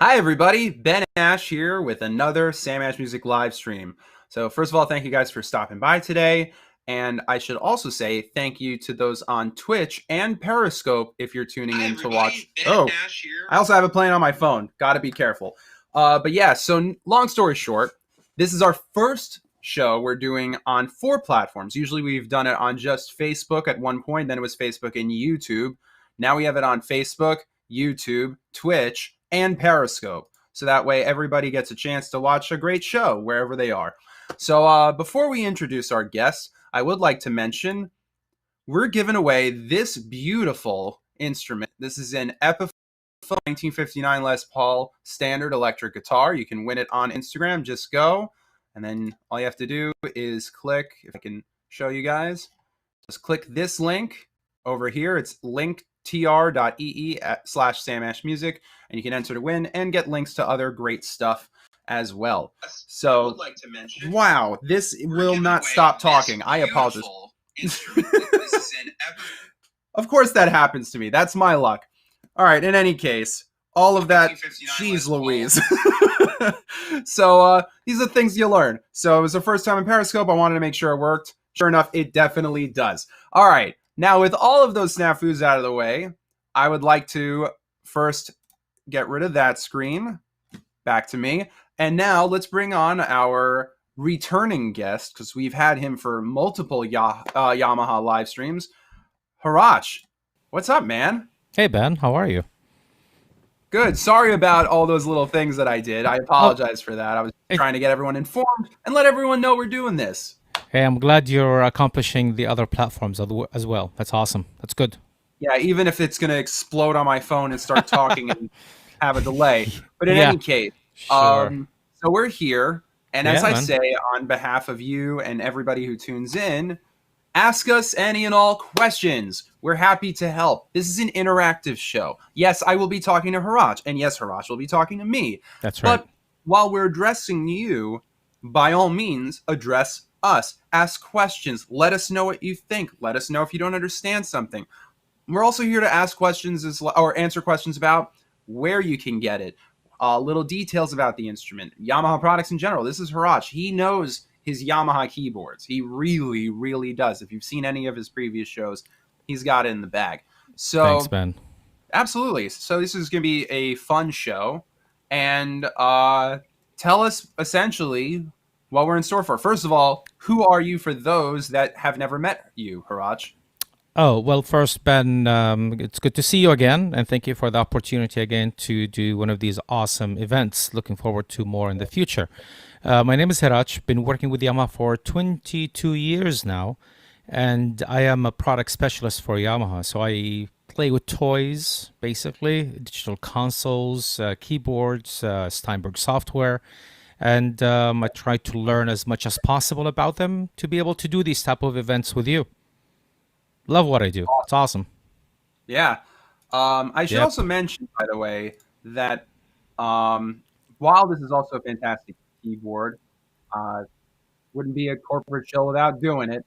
Hi, everybody. Ben Ash here with another Sam Ash Music live stream. So, first of all, thank you guys for stopping by today. And I should also say thank you to those on Twitch and Periscope if you're tuning in to watch. Oh, I also have it playing on my phone. Got to be careful. But yeah, so long story short, this is our first show we're doing on 4 platforms. Usually we've done it on just Facebook at one point, then it was Facebook and YouTube. Now we have it on Facebook, YouTube, Twitch, and Periscope. So that way everybody gets a chance to watch a great show wherever they are. So before we introduce our guests, I would like to mention we're giving away this beautiful instrument. This is an Epiphone 1959 Les Paul standard electric guitar. You can win it on Instagram. Just go, and then all you have to do is click, if I can show you guys, just click this link over here. It's linktr.ee/samashmusic, and you can enter to win and get links to other great stuff as well. So, would like to mention, wow, this will not stop talking. I apologize. Of course that happens to me. That's my luck. All right, in any case, all of that, jeez Louise. So these are things you learn. So it was the first time in Periscope. I wanted to make sure it worked. Sure enough, it definitely does. All right, now with all of those snafus out of the way, I would like to first get rid of that screen. Back to me. And now let's bring on our returning guest, because we've had him for multiple Yamaha live streams. Haraj, what's up, man? Hey Ben, how are you? Good. Sorry about all those little things that I did. I Oh, apologize for that. I was it, trying to get everyone informed and let everyone know we're doing this. hey, I'm glad you're accomplishing the other platforms as well. That's awesome. That's good. Yeah, even if it's going to explode on my phone and start talking and have a delay. But in Yeah, any case, sure. so we're here. And as Yeah, I man. say, on behalf of you and everybody who tunes in, ask us any and all questions. We're happy to help. This is an interactive show. Yes, I will be talking to Haraj, and yes, Haraj will be talking to me. That's right. But while we're addressing you, by all means, address us. Ask questions. Let us know what you think. Let us know if you don't understand something. We're also here to ask questions or answer questions about where you can get it, little details about the instrument, Yamaha products in general. This is Heratch. He knows his Yamaha keyboards. He really, really does. If you've seen any of his previous shows, he's got it in the bag. Thanks, So, Ben. absolutely. So, this is going to be a fun show. And tell us essentially what we're in store for. First of all, who are you for those that have never met you, Heratch? Oh, well, first, Ben, it's good to see you again, and thank you for the opportunity again to do one of these awesome events. Looking forward to more in the future. My name is Heratch. Been working with Yamaha for 22 years now, and I am a product specialist for Yamaha. So I play with toys, basically, digital consoles, keyboards, Steinberg software, and I try to learn as much as possible about them to be able to do these type of events with you. Love what I do. It's awesome. Yeah. I should Yep. also mention, by the way, that while this is also a fantastic keyboard, uh, wouldn't be a corporate show without doing it.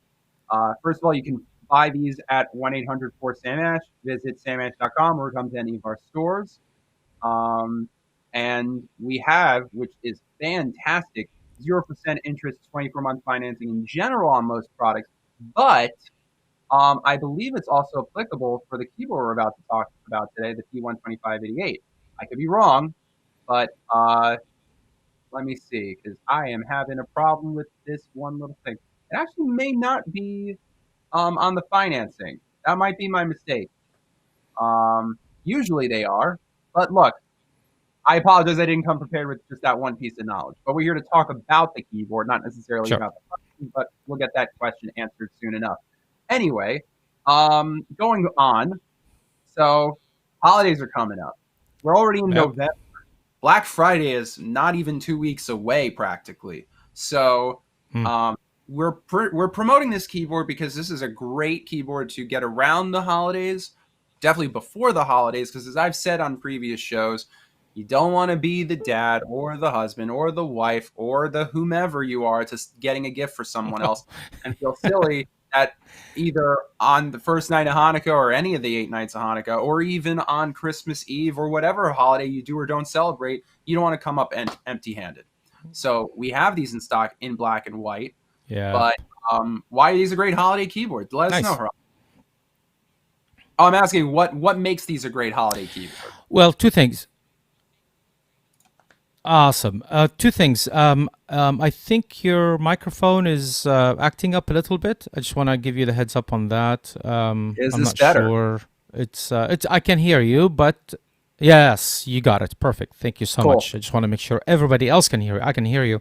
First of all, you can buy these at 1-800-4SAMASH. Visit samash.com or come to any of our stores. Um, and we have, which is fantastic, 0% interest, 24-month financing in general on most products. But I believe it's also applicable for the keyboard we're about to talk about today, the P125 88. I could be wrong, but let me see, because I am having a problem with this one little thing. It actually may not be on the financing. That might be my mistake. Usually they are, but look, I apologize. I didn't come prepared with just that one piece of knowledge. But we're here to talk about the keyboard, not necessarily Sure. about the question, but we'll get that question answered soon enough. Anyway, going on. So holidays are coming up. We're already in Yep. November. Black Friday is not even 2 weeks away, practically. So Hmm. um, we're promoting this keyboard because this is a great keyboard to get around the holidays, definitely before the holidays. Because as I've said on previous shows, you don't want to be the dad or the husband or the wife or the whomever you are to getting a gift for someone else and feel silly at either on the first night of Hanukkah or any of the 8 nights of Hanukkah, or even on Christmas Eve or whatever holiday you do or don't celebrate, you don't want to come up empty-handed. So we have these in stock in black and white. Yeah. But why are these a great holiday keyboard? Let us know, Nice. Haraj. Oh, I'm asking what makes these a great holiday keyboard? Well, two things. Awesome. Two things. I think your microphone is acting up a little bit. I just want to give you the heads up on that. Is I'm this not better? sure. It's. I can hear you, but yes, you got it. Perfect. Thank you so Cool. much. I just want to make sure everybody else can hear you. I can hear you.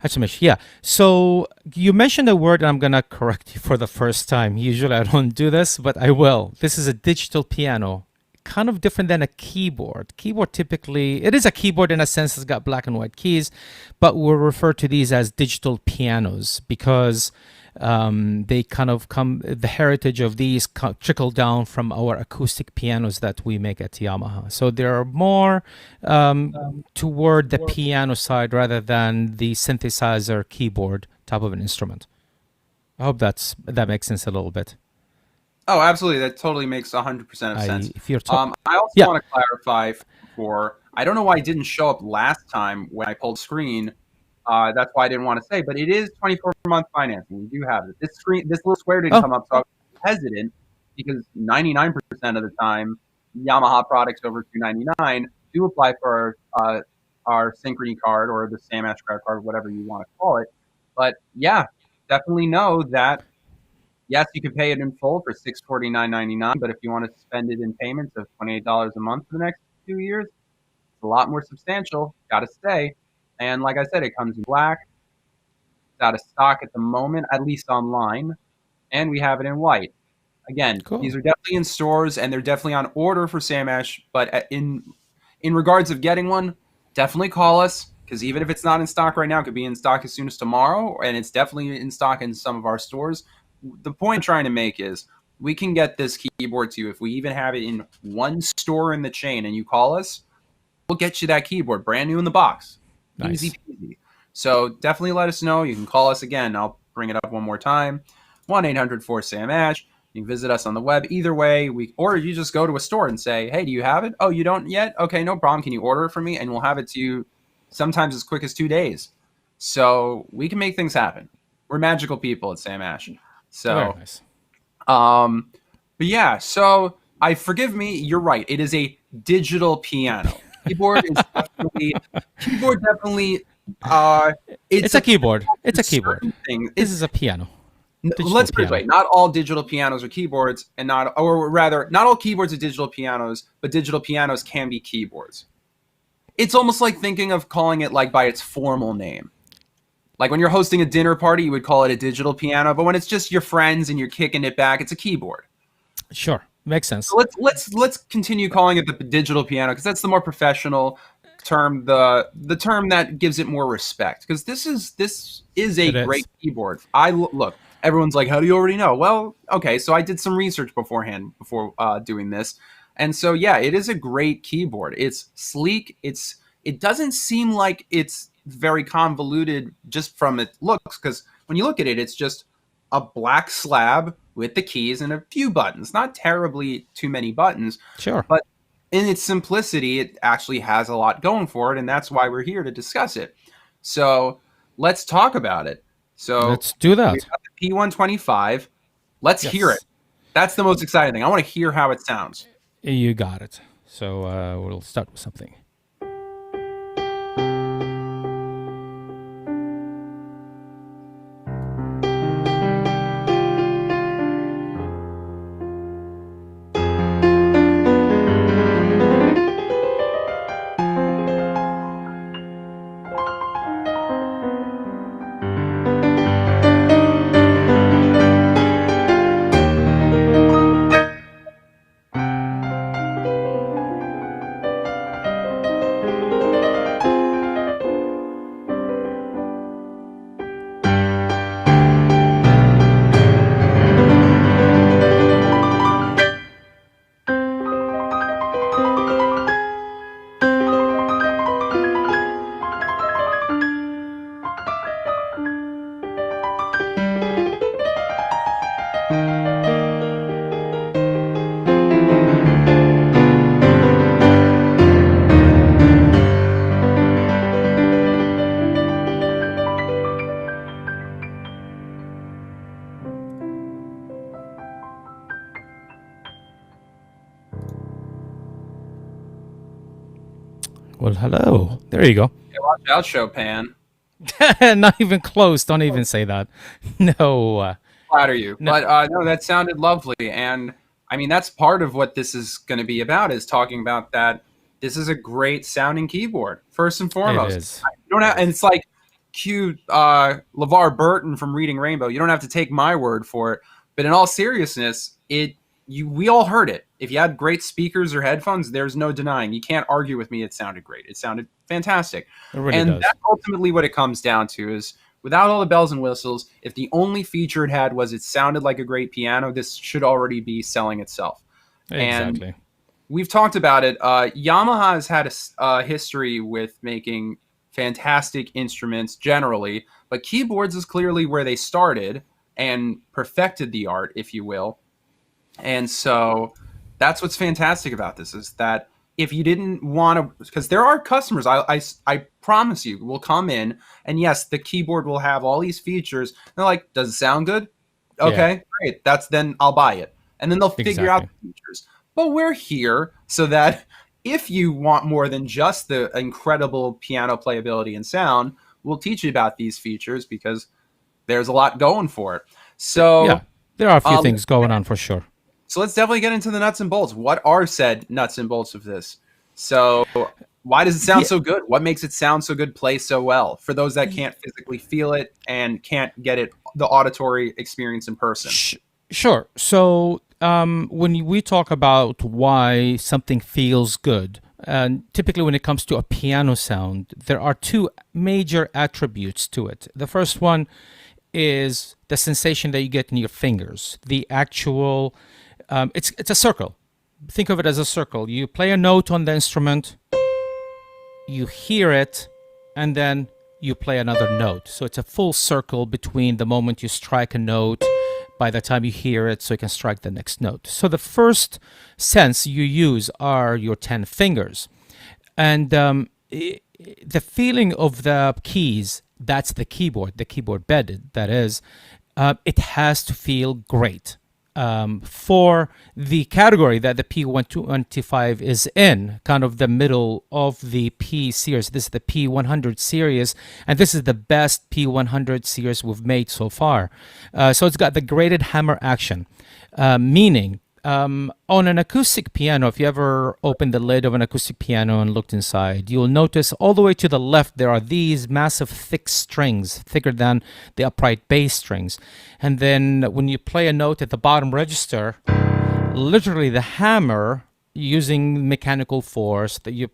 That's a mission. Yeah. So you mentioned a word, and I'm gonna correct you for the first time. Usually I don't do this, but I will. This is a digital piano. Kind of different than a keyboard. Keyboard typically, it is a keyboard in a sense, it's got black and white keys, but we'll refer to these as digital pianos because they kind of come, the heritage of these trickle down from our acoustic pianos that we make at Yamaha. So they're more toward the piano side rather than the synthesizer keyboard type of an instrument. I hope that makes sense a little bit. Oh, absolutely. That totally makes 100% of sense. If you're I also yeah, want to clarify for, I don't know why it didn't show up last time when I pulled screen. That's why I didn't want to say, but it is 24-month financing. We do have it. This little square didn't oh, come up, so I was hesitant because 99% of the time, Yamaha products over $299 do apply for our Synchrony card or the Sam Ash card, whatever you want to call it. But yeah, definitely know that yes, you can pay it in full for $649.99, but if you want to spend it in payments of $28 a month for the next 2 years, it's a lot more substantial. Got to stay. And like I said, it comes in black. It's out of stock at the moment, at least online, and we have it in white. Again, these cool. are definitely in stores and they're definitely on order for Sam Ash. But in regards of getting one, definitely call us because even if it's not in stock right now, it could be in stock as soon as tomorrow, and it's definitely in stock in some of our stores. The point I'm trying to make is we can get this keyboard to you if we even have it in one store in the chain, and you call us, we'll get you that keyboard brand new in the box, easy Nice. peasy. So definitely let us know. You can call us again. I'll bring it up one more time. 1-800-4SAM-ASH. You can visit us on the web. Either way, or you just go to a store and say, hey, do you have it? Oh, you don't yet? Okay, no problem. Can you order it for me? And we'll have it to you sometimes as quick as 2 days. So we can make things happen. We're magical people at Sam Ash. Very So, nice. but yeah, so forgive me, you're right. It is a digital piano. Keyboard definitely It's a keyboard. It's a keyboard. thing. This is a piano. Digital Let's put it this piano. way: not all digital pianos are keyboards, and not all keyboards are digital pianos, but digital pianos can be keyboards. It's almost like thinking of calling it like by its formal name. Like when you're hosting a dinner party, you would call it a digital piano, but when it's just your friends and you're kicking it back, it's a keyboard. Sure, makes sense. So let's continue calling it the digital piano because that's the more professional term, the term that gives it more respect. Because this is a It great is. keyboard. Look. Everyone's like, how do you already know? Well, okay, so I did some research beforehand before doing this, and so yeah, it is a great keyboard. It's sleek. It doesn't seem like it's very convoluted just from its looks because when you look at it, it's just a black slab with the keys and a few buttons. Not terribly too many buttons, Sure. but in its simplicity, it actually has a lot going for it, and that's why we're here to discuss it. So let's talk about it. So Let's do we that. got the P125. Let's hear it. Yes. That's the most exciting thing. I want to hear how it sounds. You got it. So we'll start with something. Well, hello. There you go. Hey, watch out, Chopin. Not even close. Don't even say that. No. Flatter you. No. But no, that sounded lovely. And I mean, that's part of what this is going to be about, is talking about that this is a great sounding keyboard, first and It foremost. is. You don't It have, and is. it's like cute LeVar Burton from Reading Rainbow. You don't have to take my word for it. But in all seriousness, we all heard it. If you had great speakers or headphones, there's no denying. You can't argue with me. It sounded great. It sounded fantastic. It really And does. that's ultimately what it comes down to, is without all the bells and whistles, if the only feature it had was it sounded like a great piano, this should already be selling itself. And Exactly. we've talked about it. Yamaha has had a history with making fantastic instruments generally, but keyboards is clearly where they started and perfected the art, if you will. And so that's what's fantastic about this, is that if you didn't want to, because there are customers, I promise you, will come in and yes, the keyboard will have all these features. They're like, does it sound good? Yeah. Okay, great. Then I'll buy it. And then they'll figure out Exactly. the features. But we're here so that if you want more than just the incredible piano playability and sound, we'll teach you about these features because there's a lot going for it. Yeah. So, There are a few uh, things going on for sure. so let's definitely get into the nuts and bolts. What are said nuts and bolts of this? So why does it sound Yeah. so good? What makes it sound so good, play so well? For those that can't physically feel it and can't get it, the auditory experience in person. Sure. So when we talk about why something feels good, and typically when it comes to a piano sound, there are two major attributes to it. The first one is the sensation that you get in your fingers. The actual, it's a circle. Think of it as a circle. You play a note on the instrument, you hear it, and then you play another note. So it's a full circle between the moment you strike a note by the time you hear it, so you can strike the next note. So the first sense you use are your 10 fingers. And the feeling of the keys, that's the keyboard bed, that is, it has to feel great. For the category that the P125 is in, kind of the middle of the P series. This is the P100 series, and this is the best P100 series we've made so far. So it's got the graded hammer action, meaning on an acoustic piano, if you ever opened the lid of an acoustic piano and looked inside, you'll notice all the way to the left there are these massive thick strings, thicker than the upright bass strings. And then when you play a note at the bottom register, literally the hammer using mechanical force that you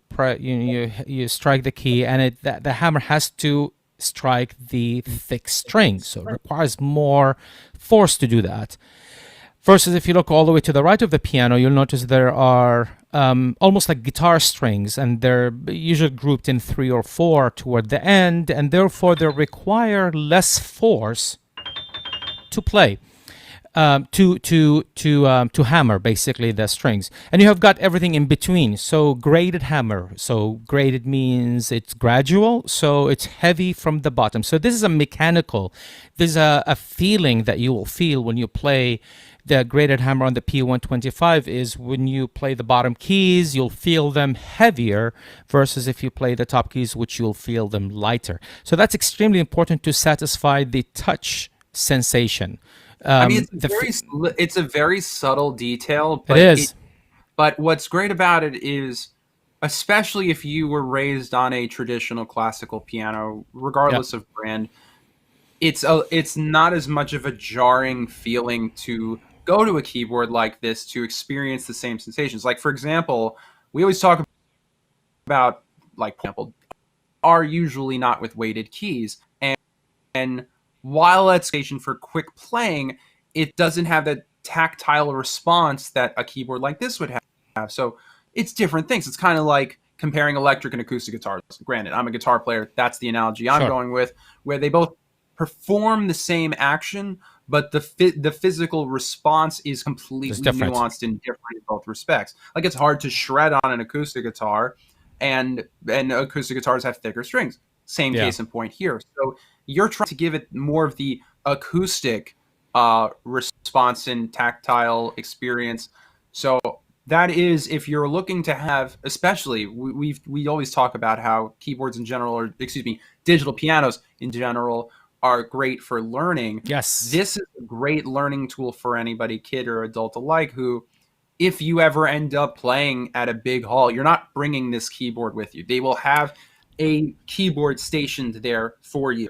strike the key, and the hammer has to strike the thick string, so it requires more force to do that. Versus if you look all the way to the right of the piano, you'll notice there are almost like guitar strings, and they're usually grouped in three or four toward the end, and therefore they require less force to play, to hammer basically the strings. And you have got everything in between. So graded hammer. So graded means it's gradual, so it's heavy from the bottom. So this is a mechanical. There's a feeling that you will feel when you play the graded hammer on the P125 is when you play the bottom keys, you'll feel them heavier versus if you play the top keys, which you'll feel them lighter. So that's extremely important to satisfy the touch sensation. I mean, The it's a very subtle detail, It is. but what's great about it is, especially if you were raised on a traditional classical piano, Yeah. regardless of brand, it's not as much of a jarring feeling to go to a keyboard like this to experience the same sensations. Like for example, we always talk about, like, example, are usually not with weighted keys, and while that's station for quick playing, it doesn't have that tactile response that a keyboard like this would have. So it's different things. It's kind of like comparing electric and acoustic guitars. Granted, I'm a guitar player. That's the analogy I'm Sure. going with, where they both perform the same action, but the physical response is It's completely different. nuanced and different in both respects. Like it's hard to shred on an acoustic guitar, and acoustic guitars have thicker strings. Same Yeah. case in point here. So you're trying to give it more of the acoustic response and tactile experience. So that is if you're looking to have, especially we always talk about how keyboards in general, or excuse me, digital pianos in general are great for learning. Yes. This is a great learning tool for anybody, kid or adult alike, who, if you ever end up playing at a big hall, you're not bringing this keyboard with you. They will have a keyboard stationed there for you.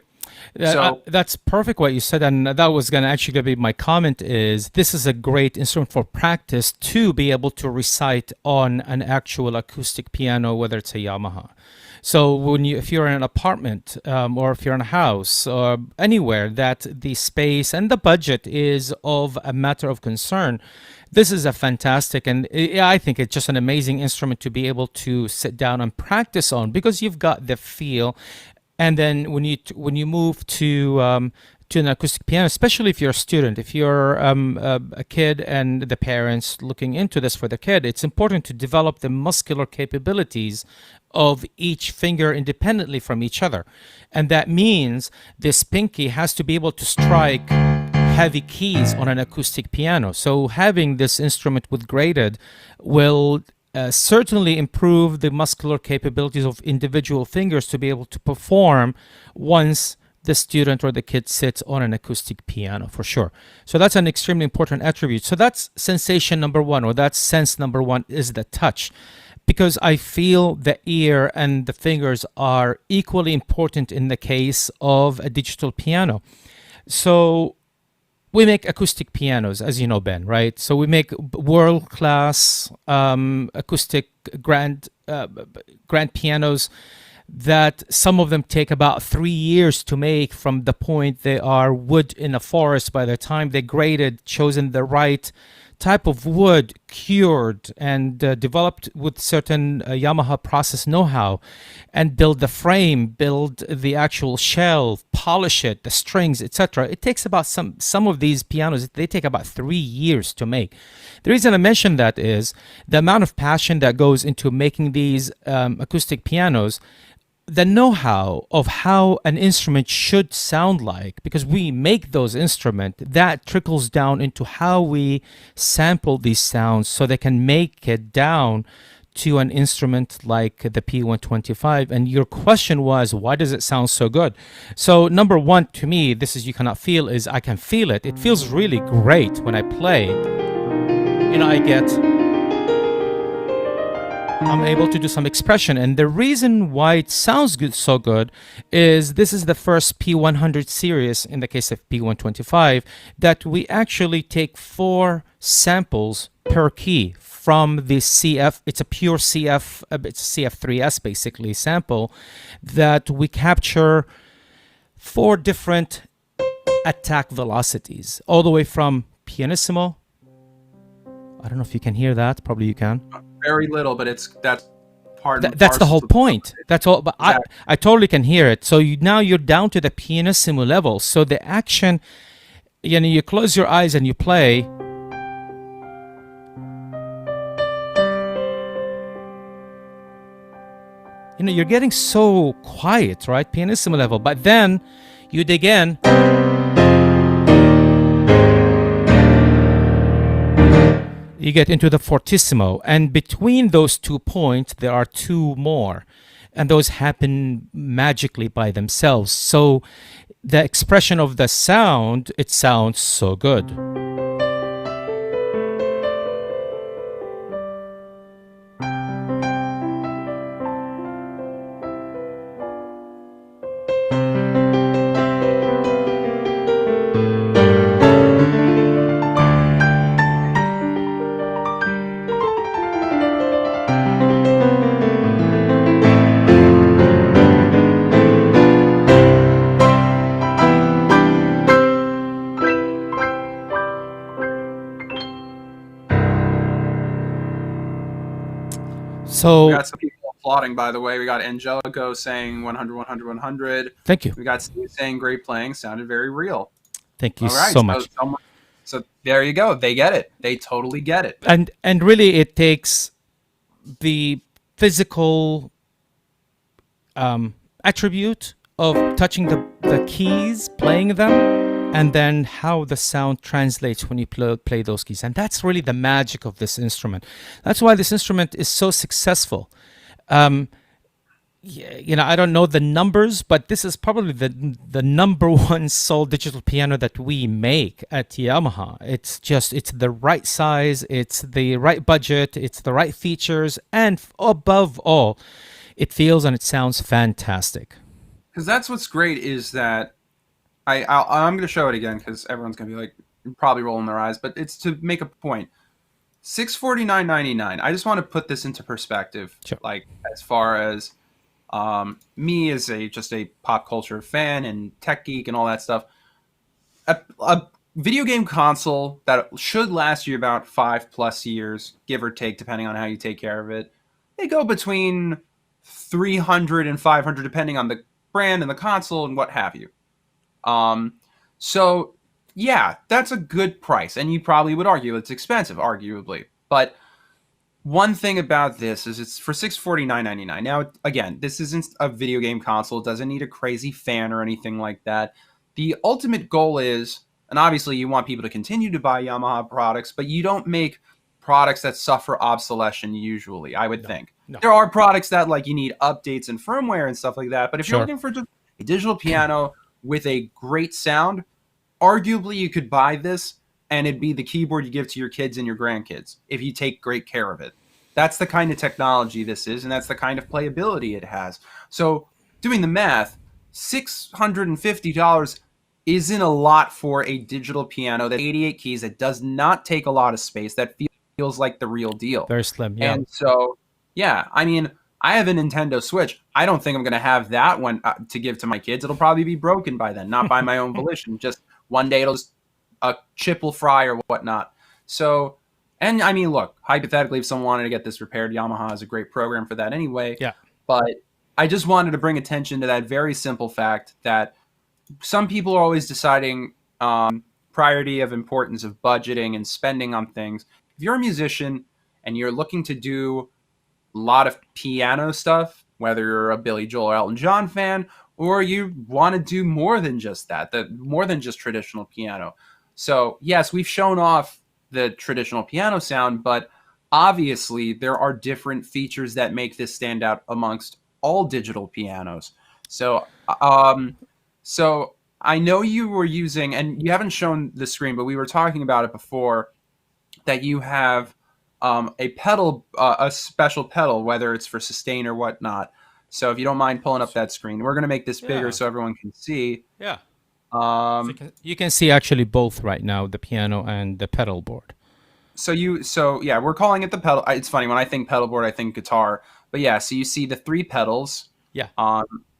So That's perfect what you said, and that was going to actually be my comment. Is this is a great instrument for practice to be able to recite on an actual acoustic piano, whether it's a Yamaha. So if you're in an apartment, or if you're in a house or anywhere that the space and the budget is of a matter of concern, this is a fantastic, and I think it's just an amazing instrument to be able to sit down and practice on, because you've got the feel. And then when you move to an acoustic piano, especially if you're a student, if you're a kid and the parents looking into this for the kid, it's important to develop the muscular capabilities of each finger independently from each other. And that means this pinky has to be able to strike heavy keys on an acoustic piano. So having this instrument with graded will certainly improve the muscular capabilities of individual fingers to be able to perform once the student or the kid sits on an acoustic piano, for sure. So that's an extremely important attribute. So that's sensation number one, or that's sense number one, is the touch. Because I feel the ear and the fingers are equally important in the case of a digital piano. So we make acoustic pianos, as you know, Ben, right? So we make world-class acoustic grand pianos that some of them take about 3 years to make, from the point they are wood in a forest. By the time they graded, chosen the right type of wood, cured and developed with certain Yamaha process know-how, and build the frame, build the actual shell, polish it, the strings, etc. It takes about some of these pianos, they take about 3 years to make. The reason I mention that is the amount of passion that goes into making these acoustic pianos, the know-how of how an instrument should sound like, because we make those instruments, that trickles down into how we sample these sounds so they can make it down to an instrument like the P125. And your question was, why does it sound so good? So number one, to me, this is you cannot feel, is I can feel it. It feels really great when I play. I'm able to do some expression. And the reason why it sounds good, so good, is this is the first P100 series, in the case of P125, that we actually take 4 samples per key from the CF. It's a pure CF, it's CF3S basically sample, that we capture 4 different attack velocities, all the way from pianissimo. I don't know if you can hear that. Probably you can. Very little, but that's part. That's the whole point. That's all. But exactly. I totally can hear it. So now you're down to the pianissimo level. So the action, you close your eyes and you play. You're getting so quiet, right? Pianissimo level. But then you dig in. You get into the fortissimo, and between those 2 points there are 2 more, and those happen magically by themselves. So the expression of the sound, it sounds so good. So we got some people applauding, by the way. We got Angelico saying 100, 100, 100. Thank you. We got Steve saying great playing, sounded very real. Thank you so much. So there you go. They get it. They totally get it. And really, it takes the physical attribute of touching the keys, playing them, and then how the sound translates when you play those keys. And that's really the magic of this instrument. That's why this instrument is so successful. I don't know the numbers, but this is probably the number one sold digital piano that we make at Yamaha. It's the right size, it's the right budget, it's the right features, and above all, it feels and it sounds fantastic. Because that's what's great is that I'm going to show it again because everyone's going to be like probably rolling their eyes, but it's to make a point. $649.99. I just want to put this into perspective, Sure. like as far as me as just a pop culture fan and tech geek and all that stuff. A video game console that should last you about 5+ years, give or take, depending on how you take care of it. They go between 300 and 500, depending on the brand and the console and what have you. So yeah, that's a good price, and you probably would argue it's expensive, arguably. But one thing about this is it's for $649.99. Now, again, this isn't a video game console. It doesn't need a crazy fan or anything like that. The ultimate goal is, and obviously you want people to continue to buy Yamaha products, but you don't make products that suffer obsolescence usually, I would think. No. There are products that like you need updates and firmware and stuff like that, but if Sure. you're looking for just a digital piano with a great sound, arguably you could buy this and it'd be the keyboard you give to your kids and your grandkids if you take great care of it. That's the kind of technology this is, and that's the kind of playability it has. So doing the math, $650 isn't a lot for a digital piano that 88 keys, that does not take a lot of space, that feels like the real deal. Very slim, yeah. And so, yeah, I mean, I have a Nintendo Switch. I don't think I'm going to have that one to give to my kids. It'll probably be broken by then, not by my own volition. Just one day a chip will fry or whatnot. So, and I mean, look, hypothetically, if someone wanted to get this repaired, Yamaha has a great program for that anyway. Yeah. But I just wanted to bring attention to that very simple fact that some people are always deciding priority of importance of budgeting and spending on things. If you're a musician and you're looking to do a lot of piano stuff, whether you're a Billy Joel or Elton John fan, or you want to do more than just that, more than just traditional piano. So yes, we've shown off the traditional piano sound, but obviously there are different features that make this stand out amongst all digital pianos. So so I know you were using, and you haven't shown the screen, but we were talking about it before, that you have a pedal, a special pedal, whether it's for sustain or whatnot. So if you don't mind pulling up that screen, we're going to make this bigger so everyone can see. Yeah. So you can see actually both right now, the piano and the pedal board. So yeah, we're calling it the pedal. It's funny, when I think pedal board, I think guitar. But yeah, so you see the 3 pedals. Yeah.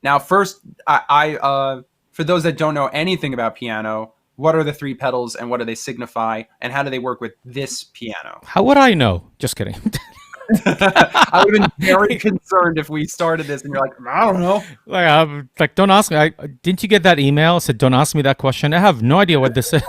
Now, first, I for those that don't know anything about piano, what are the 3 pedals and what do they signify, and how do they work with this piano? How would I know? Just kidding. I would have been very concerned if we started this and you're like, I don't know. Like, don't ask me. Didn't you get that email? Said, don't ask me that question. I have no idea what this is.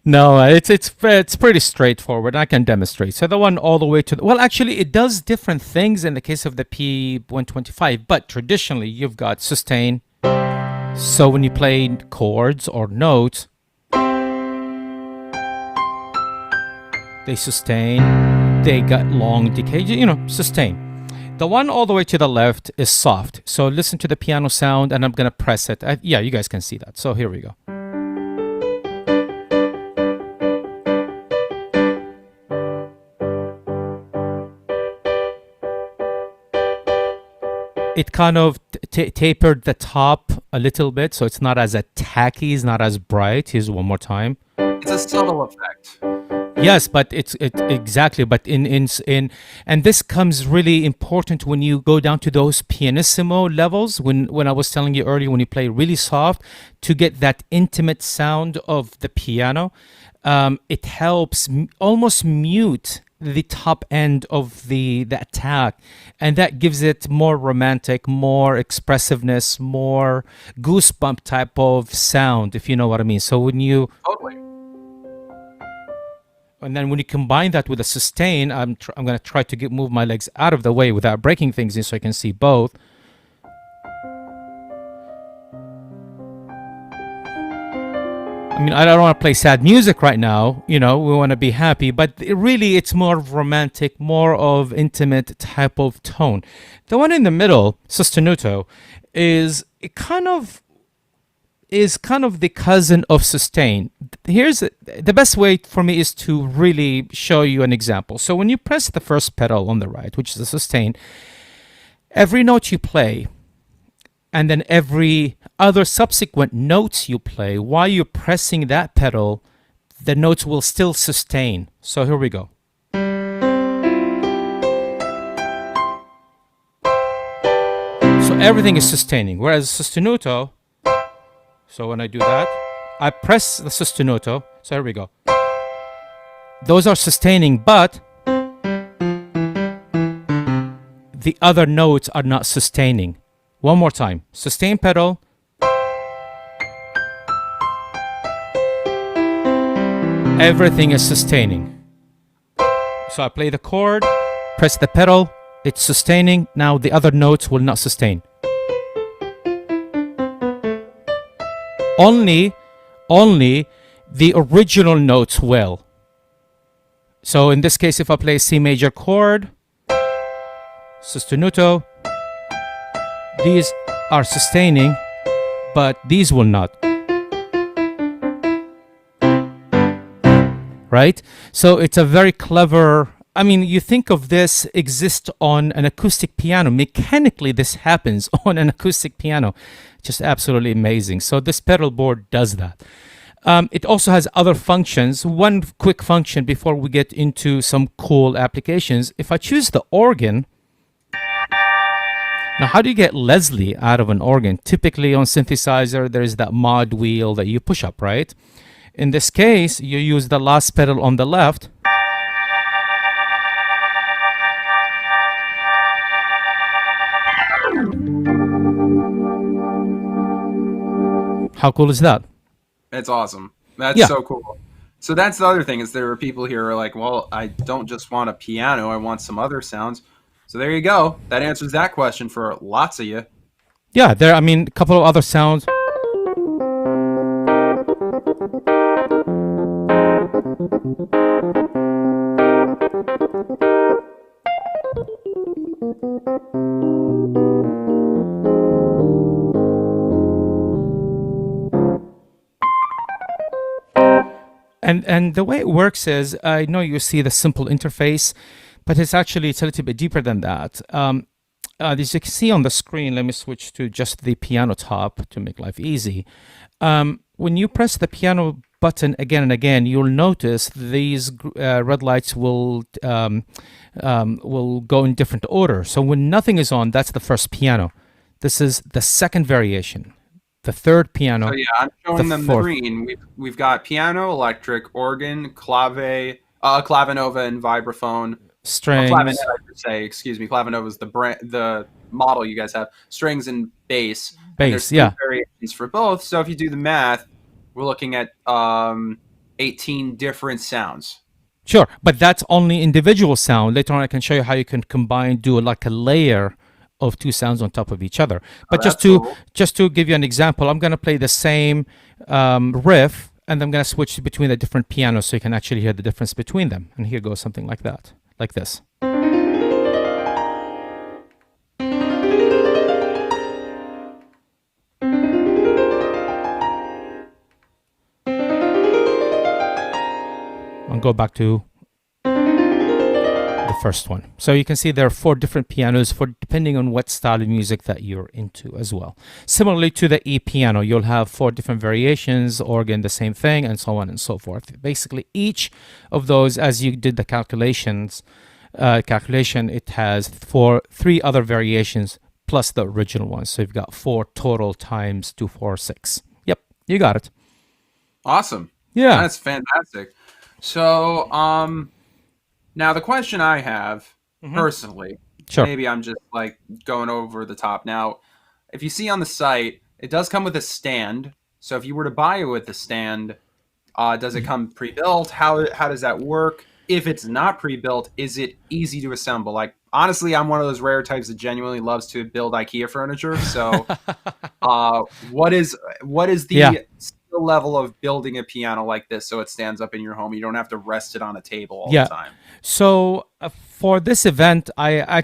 No, it's pretty straightforward. I can demonstrate. So the one all the way to well, actually, it does different things in the case of the P125, but traditionally you've got sustain. So when you play chords or notes, they sustain. They got long decay. Sustain. The one all the way to the left is soft. So listen to the piano sound, and I'm gonna press it. Yeah, you guys can see that. So here we go. It kind of tapered the top a little bit, so it's not as attacky, it's not as bright. Here's one more time. It's a subtle effect. Yes, but it's exactly. But in and this comes really important when you go down to those pianissimo levels. When I was telling you earlier, when you play really soft, to get that intimate sound of the piano, it helps almost mute the top end of the attack, and that gives it more romantic, more expressiveness, more goosebump type of sound, if you know what I mean. So when you Totally. and then when you combine that with a sustain, I'm going to try to move my legs out of the way without breaking things in, so I can see both. mean, I don't want to play sad music right now. We want to be happy, but really, it's more of romantic, more of intimate type of tone. The one in the middle, sostenuto, is kind of the cousin of sustain. Here's the best way for me is to really show you an example. So when you press the first pedal on the right, which is the sustain, every note you play, and then every other subsequent notes you play while you're pressing that pedal, the notes will still sustain. So here we go. So everything is sustaining, whereas sostenuto, so when I do that, I press the sostenuto. So here we go. Those are sustaining, but the other notes are not sustaining. One more time. Sustain pedal. Everything is sustaining. So I play the chord, press the pedal, it's sustaining. Now the other notes will not sustain. Only the original notes will. So in this case, if I play C major chord, sostenuto, these are sustaining, but these will not. Right? So it's a very clever, I mean, you think of this exist on an acoustic piano. Mechanically, this happens on an acoustic piano. Just absolutely amazing. So this pedal board does that. It also has other functions. One quick function before we get into some cool applications. If I choose the organ, now how do you get Leslie out of an organ? Typically on synthesizer, there is that mod wheel that you push up, right? In this case, you use the last pedal on the left. How cool is that? It's awesome. That's Yeah. so cool. So that's the other thing is there are people here who are like, well, I don't just want a piano. I want some other sounds. So there you go. That answers that question for lots of you. Yeah, a couple of other sounds. And the way it works is, I know you see the simple interface, but it's a little bit deeper than that. As you can see on the screen, let me switch to just the piano top to make life easy. When you press the piano button again and again, you'll notice these red lights will go in different order. So when nothing is on, that's the first piano. This is the second variation. The third piano. So yeah, I'm showing them fourth. the green. We've got piano, electric, organ, clave, clavinova, and vibraphone. Strings. Clavinet, I should say. Excuse me. Clavinova is the model you guys have. Strings and bass. And there's three variations for both. So if you do the math, we're looking at 18 different sounds. Sure, but that's only individual sound. Later on, I can show you how you can do like a layer of two sounds on top of each other. But just to give you an example, I'm going to play the same riff, and I'm going to switch between the different pianos so you can actually hear the difference between them. And here goes something like that, like this. I'll go back to the first one. So you can see there are 4 different pianos depending on what style of music that you're into as well. Similarly to the E piano, you'll have 4 different variations, organ the same thing, and so on and so forth. Basically, each of those, as you did the calculation, it has 3 other variations plus the original one. So you've got 4 total times 2, 4, 6. Yep, you got it. Awesome. Yeah. That's fantastic. So, now the question I have personally, Sure. maybe I'm just like going over the top. Now, if you see on the site, it does come with a stand. So if you were to buy it with a stand, does it come pre-built? How does that work? If it's not pre-built, is it easy to assemble? Like, honestly, I'm one of those rare types that genuinely loves to build IKEA furniture. So, what is the skill the level of building a piano like this so it stands up in your home? You don't have to rest it on a table all the Yeah. time. So for this event, I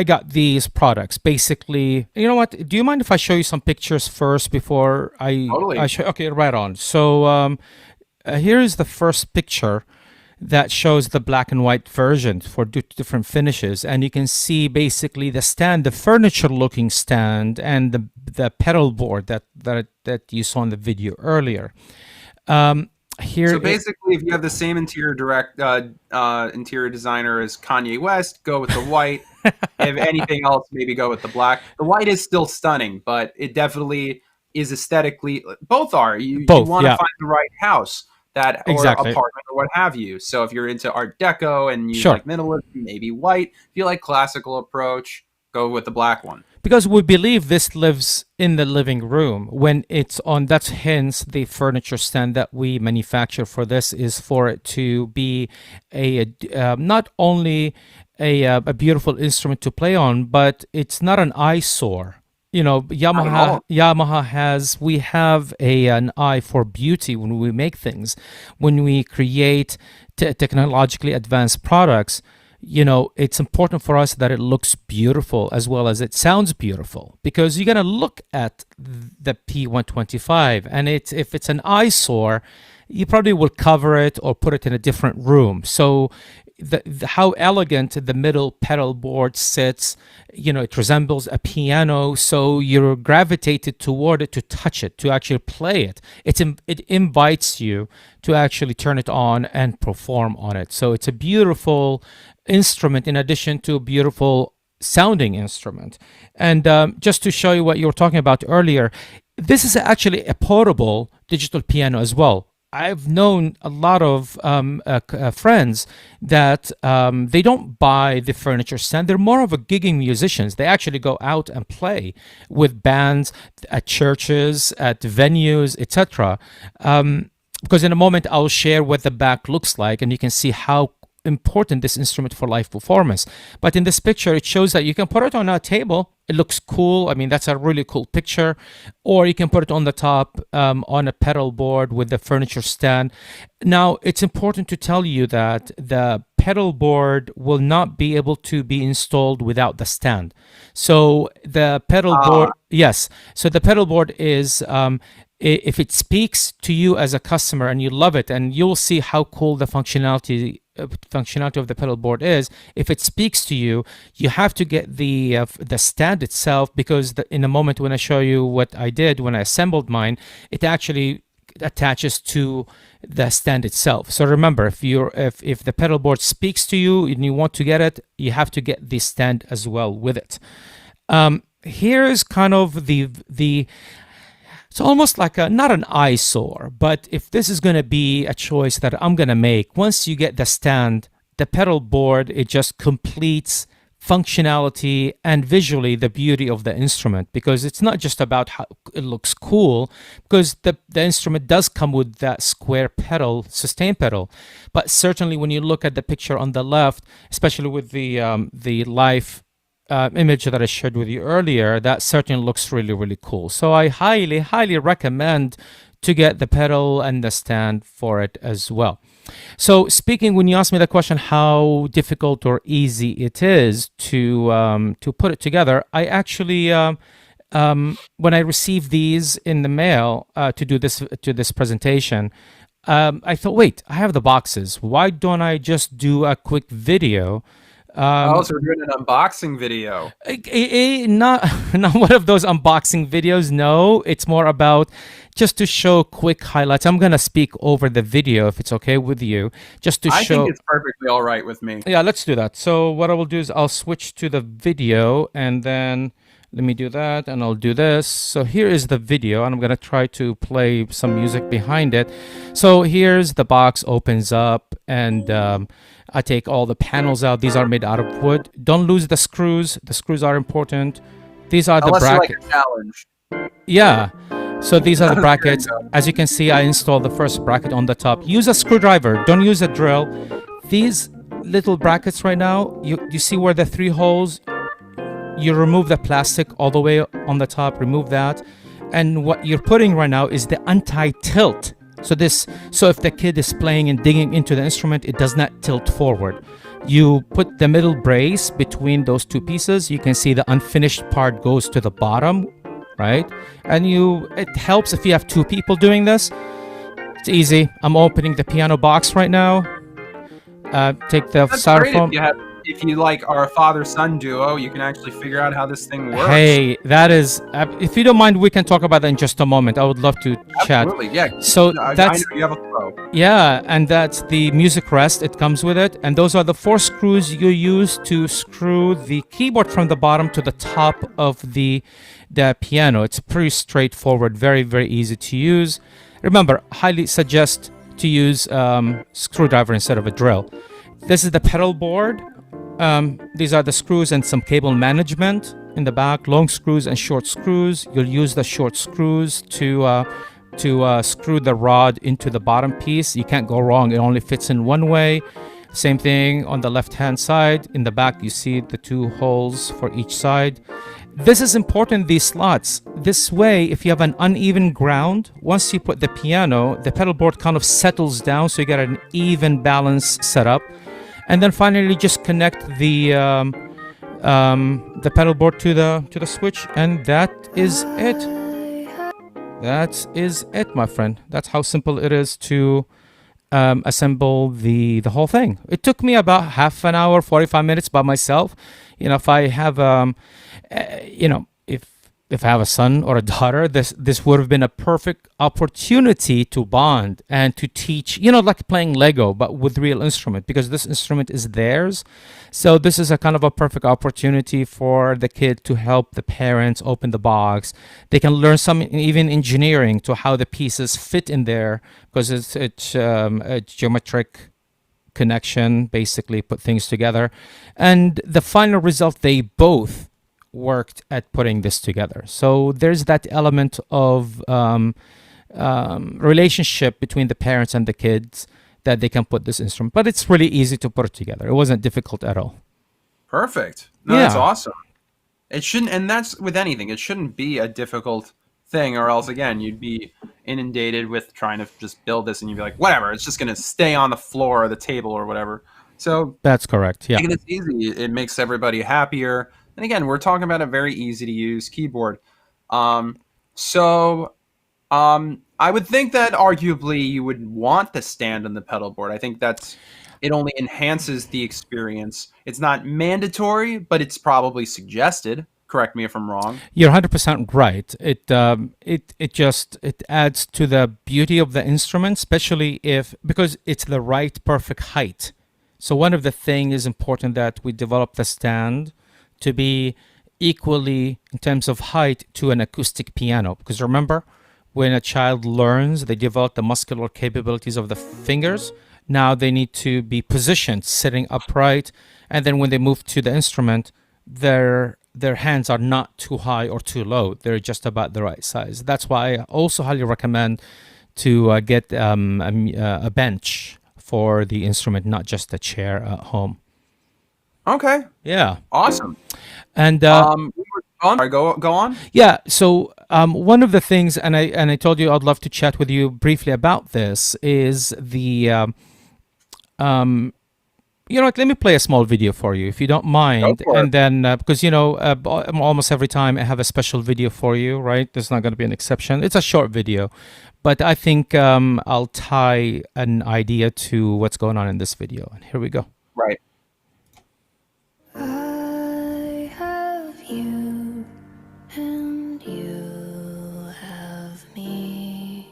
got these products. Basically, you know what? Do you mind if I show you some pictures first before I Totally. show? Okay, right on. So here is the first picture that shows the black and white version for different finishes, and you can see basically the stand, the furniture-looking stand, and the pedal board that you saw in the video earlier. Here So it, basically, if you have the same interior designer as Kanye West, go with the white. If anything else, maybe go with the black. The white is still stunning, but it definitely is aesthetically. Both are. You both, want to yeah, find the right house that or exactly. apartment or what have you. So if you're into Art Deco and you Sure. like minimalism, maybe white. If you like classical approach, go with the black one. Because we believe this lives in the living room when it's on. That's hence the furniture stand that we manufacture for this is for it to be not only a beautiful instrument to play on, but it's not an eyesore. You know, Not at all. Yamaha has we have an eye for beauty when we make things, when we create technologically advanced products. You know, it's important for us that it looks beautiful as well as it sounds beautiful, because you're going to look at the P125 and if it's an eyesore, you probably will cover it or put it in a different room. So how elegant the middle pedal board sits, you know, it resembles a piano, so you're gravitated toward it to touch it, to actually play it. It invites you to actually turn it on and perform on it. So it's a beautiful instrument in addition to a beautiful sounding instrument. And just to show you what you were talking about earlier, this is actually a portable digital piano as well. I've known a lot of friends that they don't buy the furniture stand. They're more of a gigging musicians. They actually go out and play with bands at churches, at venues, etc. Because in a moment I'll share what the back looks like, and you can see how important this instrument for live performance. But in this picture, it shows that you can put it on a table. It looks cool. I mean, that's a really cool picture. Or you can put it on the top on a pedal board with the furniture stand. Now, it's important to tell you that the pedal board will not be able to be installed without the stand. So the pedal board, yes. So the pedal board is if it speaks to you as a customer and you love it, and you'll see how cool the functionality of the pedal board is. If it speaks to you, you have to get the stand itself, because in a moment when I show you what I did when I assembled mine, it actually attaches to the stand itself. So remember, if the pedal board speaks to you and you want to get it, you have to get the stand as well with it. Here's kind of the it's almost like not an eyesore, but if this is going to be a choice that I'm going to make, once you get the stand, the pedal board, it just completes functionality and visually the beauty of the instrument, because it's not just about how it looks cool, because the instrument does come with that square pedal, sustain pedal. But certainly when you look at the picture on the left, especially with the live image that I shared with you earlier, that certainly looks really, really cool. So I highly, highly recommend to get the pedal and the stand for it as well. So speaking, when you asked me the question how difficult or easy it is to put it together, I actually when I received these in the mail to do this presentation, I thought, wait, I have the boxes. Why don't I just do a quick video? So we're doing an unboxing video. Not not one of those unboxing videos. No, it's more about just to show quick highlights. I'm gonna speak over the video if it's okay with you, just to I show. think it's perfectly all right with me. Yeah, let's do that. So what I will do is I'll switch to the video, and then let me do that, and I'll do this. So here is the video, and I'm gonna try to play some music behind it. So here's the box opens up, and I take all the panels out. These are made out of wood. Don't lose the screws. The screws are important. These are the Unless you like brackets. a challenge. Yeah. So these are the There you brackets. go. As you can see, I installed the first bracket on the top. Use a screwdriver. Don't use a drill. These little brackets right now, you see where the 3 holes, you remove the plastic all the way on the top, remove that. and what you're putting right now is the anti-tilt. So if the kid is playing and digging into the instrument, it does not tilt forward. You put the middle brace between those two pieces. You can see the unfinished part goes to the bottom, right? And it helps if you have two people doing this. It's easy. I'm opening the piano box right now. Take the That's styrofoam. great if you like are a father-son duo, you can actually figure out how this thing works. Hey, that is. If you don't mind, we can talk about that in just a moment. I would love to chat. Absolutely, yeah. So I that's know you have a flow. yeah, and that's the music rest. It comes with it, and those are the 4 screws you use to screw the keyboard from the bottom to the top of the piano. It's pretty straightforward, very very easy to use. Remember, highly suggest to use screwdriver instead of a drill. This is the pedal board. These are the screws and some cable management in the back, long screws and short screws. You'll use the short screws to screw the rod into the bottom piece. You can't go wrong. It only fits in one way. Same thing on the left hand side. In the back, you see the 2 holes for each side. This is important, these slots. This way, if you have an uneven ground, once you put the piano, the pedal board kind of settles down, so you get an even balance setup. And then finally, just connect the pedal board to the switch, and that is it. That is it, my friend. That's how simple it is to assemble the whole thing. It took me about half an hour, 45 minutes by myself. If I have if I have a son or a daughter, this would have been a perfect opportunity to bond and to teach, like playing Lego, but with real instrument, because this instrument is theirs. So this is a kind of a perfect opportunity for the kid to help the parents open the box. They can learn some even engineering to how the pieces fit in there, because it's a geometric connection, basically put things together. And the final result, they both worked at putting this together. So there's that element of relationship between the parents and the kids, that they can put this instrument. But it's really easy to put it together. It wasn't difficult at all. Perfect. No, that's awesome. It shouldn't, and that's with anything. It shouldn't be a difficult thing, or else again you'd be inundated with trying to just build this, and you'd be like, whatever, it's just going to stay on the floor or the table or whatever. So that's correct. Yeah, making it easy, it makes everybody happier. And again, we're talking about a very easy to use keyboard. I would think that arguably you would want the stand on the pedal board. I think it only enhances the experience. It's not mandatory, but it's probably suggested. Correct me if I'm wrong. You're 100% right. It adds to the beauty of the instrument, especially because it's the right perfect height. So one of the things is important that we develop the stand to be equally in terms of height to an acoustic piano. Because remember, when a child learns, they develop the muscular capabilities of the fingers. Now they need to be positioned, sitting upright, and then when they move to the instrument, their hands are not too high or too low. They're just about the right size. That's why I also highly recommend to get a bench for the instrument, not just a chair at home. Okay. Yeah. Awesome. And go on. Yeah. So one of the things, and I told you I'd love to chat with you briefly about this, is the let me play a small video for you, if you don't mind. Go for And it. then because almost every time I have a special video for you, right? There's not going to be an exception. It's a short video, but I think I'll tie an idea to what's going on in this video. And here we go. Right. I have you, and you have me.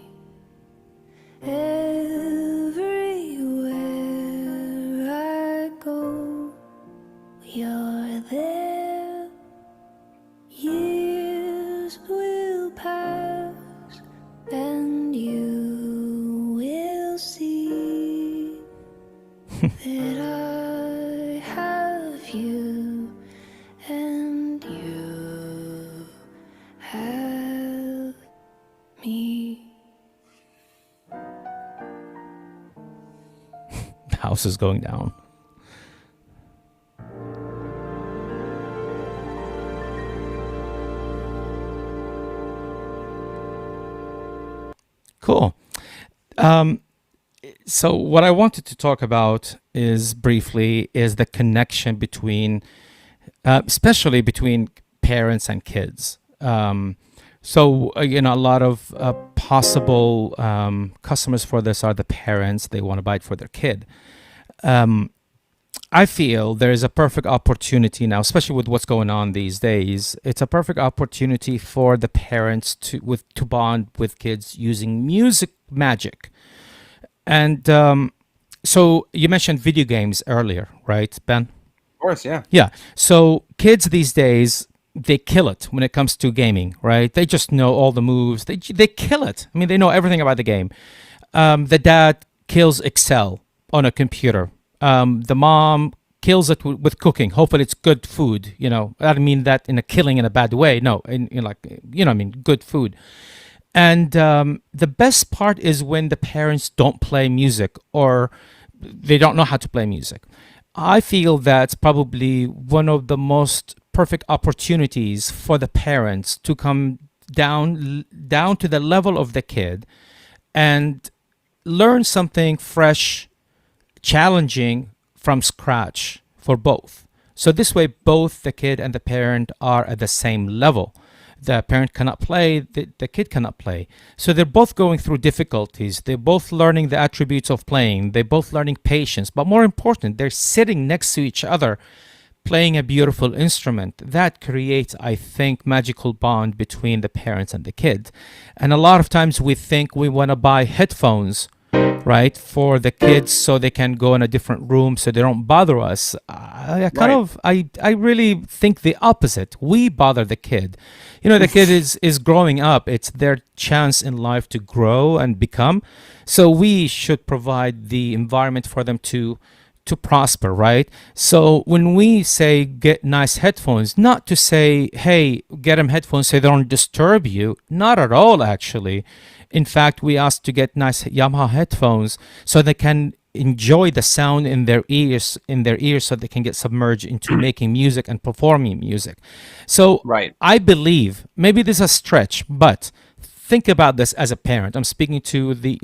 Everywhere I go, you're there. Years will pass, and you will see that I have you, and you have me. The house is going down. Cool. Um, so what I wanted to talk about is briefly is the connection between, especially between parents and kids. A lot of possible customers for this are the parents. They want to buy it for their kid. Um, I feel there is a perfect opportunity now, especially with what's going on these days. It's a perfect opportunity for the parents to bond with kids using music magic. And so you mentioned video games earlier, right, Ben? Of course, yeah. Yeah. So kids these days, they kill it when it comes to gaming, right? They just know all the moves. They kill it. I mean, they know everything about the game. The dad kills Excel on a computer. The mom kills it with cooking. Hopefully, it's good food. I don't mean that in a killing in a bad way. No, in like I mean good food. And the best part is when the parents don't play music or they don't know how to play music. I feel that's probably one of the most perfect opportunities for the parents to come down to the level of the kid and learn something fresh, challenging from scratch for both. So this way, both the kid and the parent are at the same level. The parent cannot play, the kid cannot play. So they're both going through difficulties. They're both learning the attributes of playing. They're both learning patience. But more important, they're sitting next to each other playing a beautiful instrument. That creates, I think, magical bond between the parents and the kid. And a lot of times we think we want to buy headphones, right, for the kids so they can go in a different room so they don't bother us. I really think the opposite. We bother the kid. The kid is growing up. It's their chance in life to grow and become. So we should provide the environment for them to prosper, right? So when we say get nice headphones, not to say, hey, get them headphones so they don't disturb you. Not at all, actually. In fact, we ask to get nice Yamaha headphones so they can enjoy the sound in their ears so they can get submerged into making music and performing music. So Right. I believe, maybe this is a stretch, but think about this as a parent. I'm speaking to the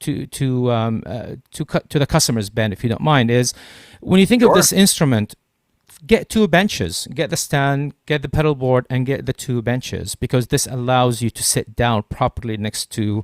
to the customers, Ben, if you don't mind. Is when you think of Sure. this instrument, get two benches, get the stand, get the pedal board, and get the two benches, because this allows you to sit down properly next to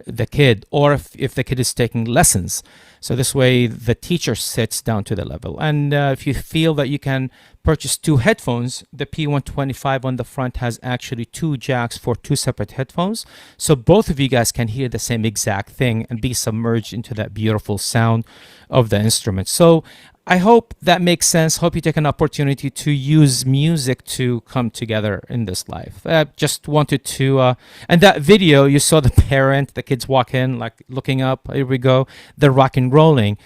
the kid, or if the kid is taking lessons. So this way the teacher sits down to the level. And if you feel that you can purchase two headphones, the P125 on the front has actually two jacks for two separate headphones. So both of you guys can hear the same exact thing and be submerged into that beautiful sound of the instrument. So I hope that makes sense. Hope you take an opportunity to use music to come together in this life. Just wanted to, and that video, you saw the parent, the kids walk in, like looking up, here we go, they're rock and rolling.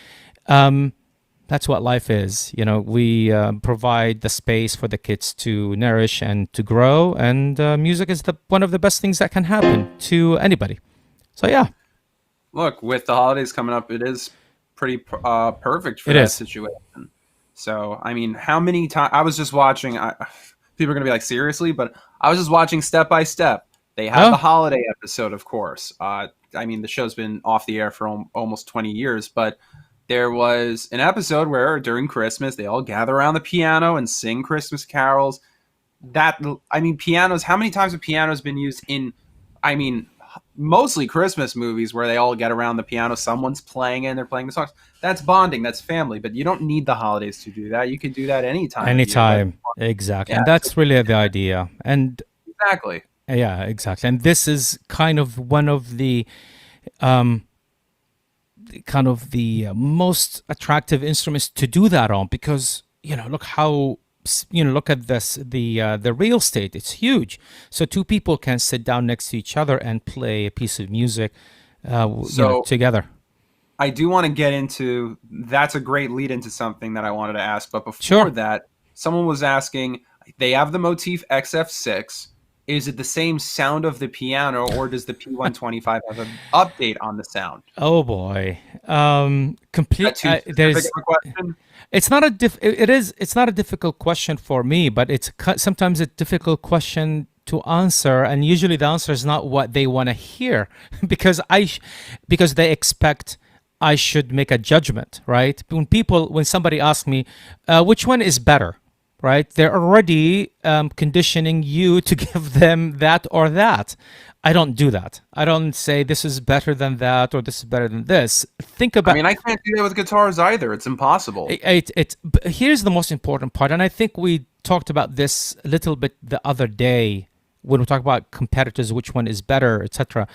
That's what life is. We provide the space for the kids to nourish and to grow. And music is one of the best things that can happen to anybody. So, yeah. Look, with the holidays coming up, it is pretty perfect for It that is. situation. So, I mean, how many times I was just watching? People are gonna be like, seriously, but I was just watching Step by Step. They have Oh. the holiday episode, of course. I mean, the show's been off the air for almost 20 years, but there was an episode where during Christmas they all gather around the piano and sing Christmas carols. Pianos. How many times have pianos been used in? I mean, mostly Christmas movies where they all get around the piano, someone's playing it and they're playing the songs. That's bonding, that's family, but you don't need the holidays to do that. You can do that anytime of year. Anytime. Exactly. Yeah, And that's really the idea. And exactly. yeah, exactly. And this is kind of one of the um, most attractive instruments to do that on, because look at this, the real estate, it's huge. So two people can sit down next to each other and play a piece of music together. I do want to get into, that's a great lead into something that I wanted to ask, but before Sure. that, someone was asking, they have the Motif XF6. Is it the same sound of the piano, or does the P125 have an update on the sound? Oh boy. Is that too specific of a question? It's not a difficult question for me, but it's sometimes a difficult question to answer, and usually the answer is not what they want to hear, because because they expect I should make a judgment, right? When somebody asks me, which one is better, right? They're already conditioning you to give them that or that. I don't do that. I don't say this is better than that or this is better than this. Think about. I mean, I can't do that with guitars either. It's impossible. But here's the most important part, and I think we talked about this a little bit the other day when we talk about competitors, which one is better, etc.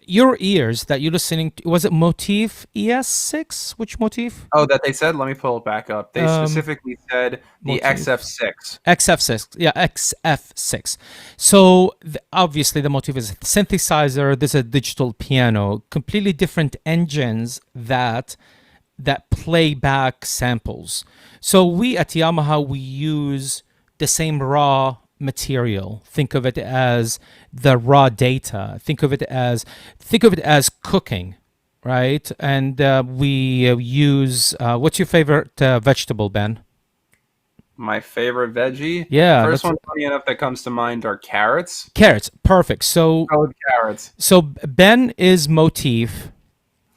Your ears that you're listening to, was it Motif ES6? Which Motif? Oh, that they said? Let me pull it back up. They specifically said the Motif. XF6. XF6, yeah, XF6. So obviously the Motif is a synthesizer. This is a digital piano, completely different engines that play back samples. So we at Yamaha, we use the same raw material. Think of it as the raw data. Think of it as cooking, right? And we use what's your favorite vegetable, Ben? My favorite veggie? Yeah, First one, funny enough, that comes to mind are carrots. Carrots, perfect. So Carrots. So Ben is Motif.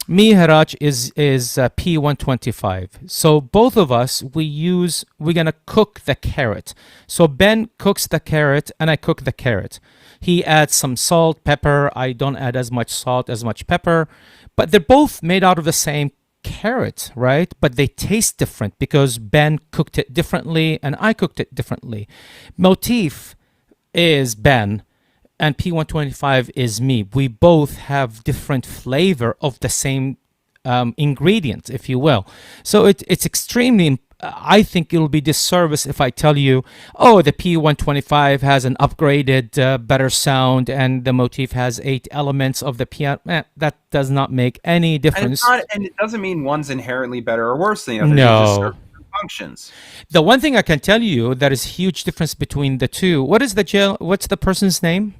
Me, Heratch, is P125. So both of us, we're gonna cook the carrot. So Ben cooks the carrot and I cook the carrot. He adds some salt, pepper. I don't add as much salt, as much pepper. But they're both made out of the same carrot, right? But they taste different because Ben cooked it differently and I cooked it differently. Motif is Ben and P125 is me. We both have different flavor of the same ingredient, if you will. So it's extremely, I think it'll be disservice if I tell you, oh, the P125 has an upgraded, better sound, and the Motif has 8 elements of the piano. That does not make any difference. And it doesn't mean one's inherently better or worse than the other. No. They just serve different functions. The one thing I can tell you that is huge difference between the two. What's the person's name?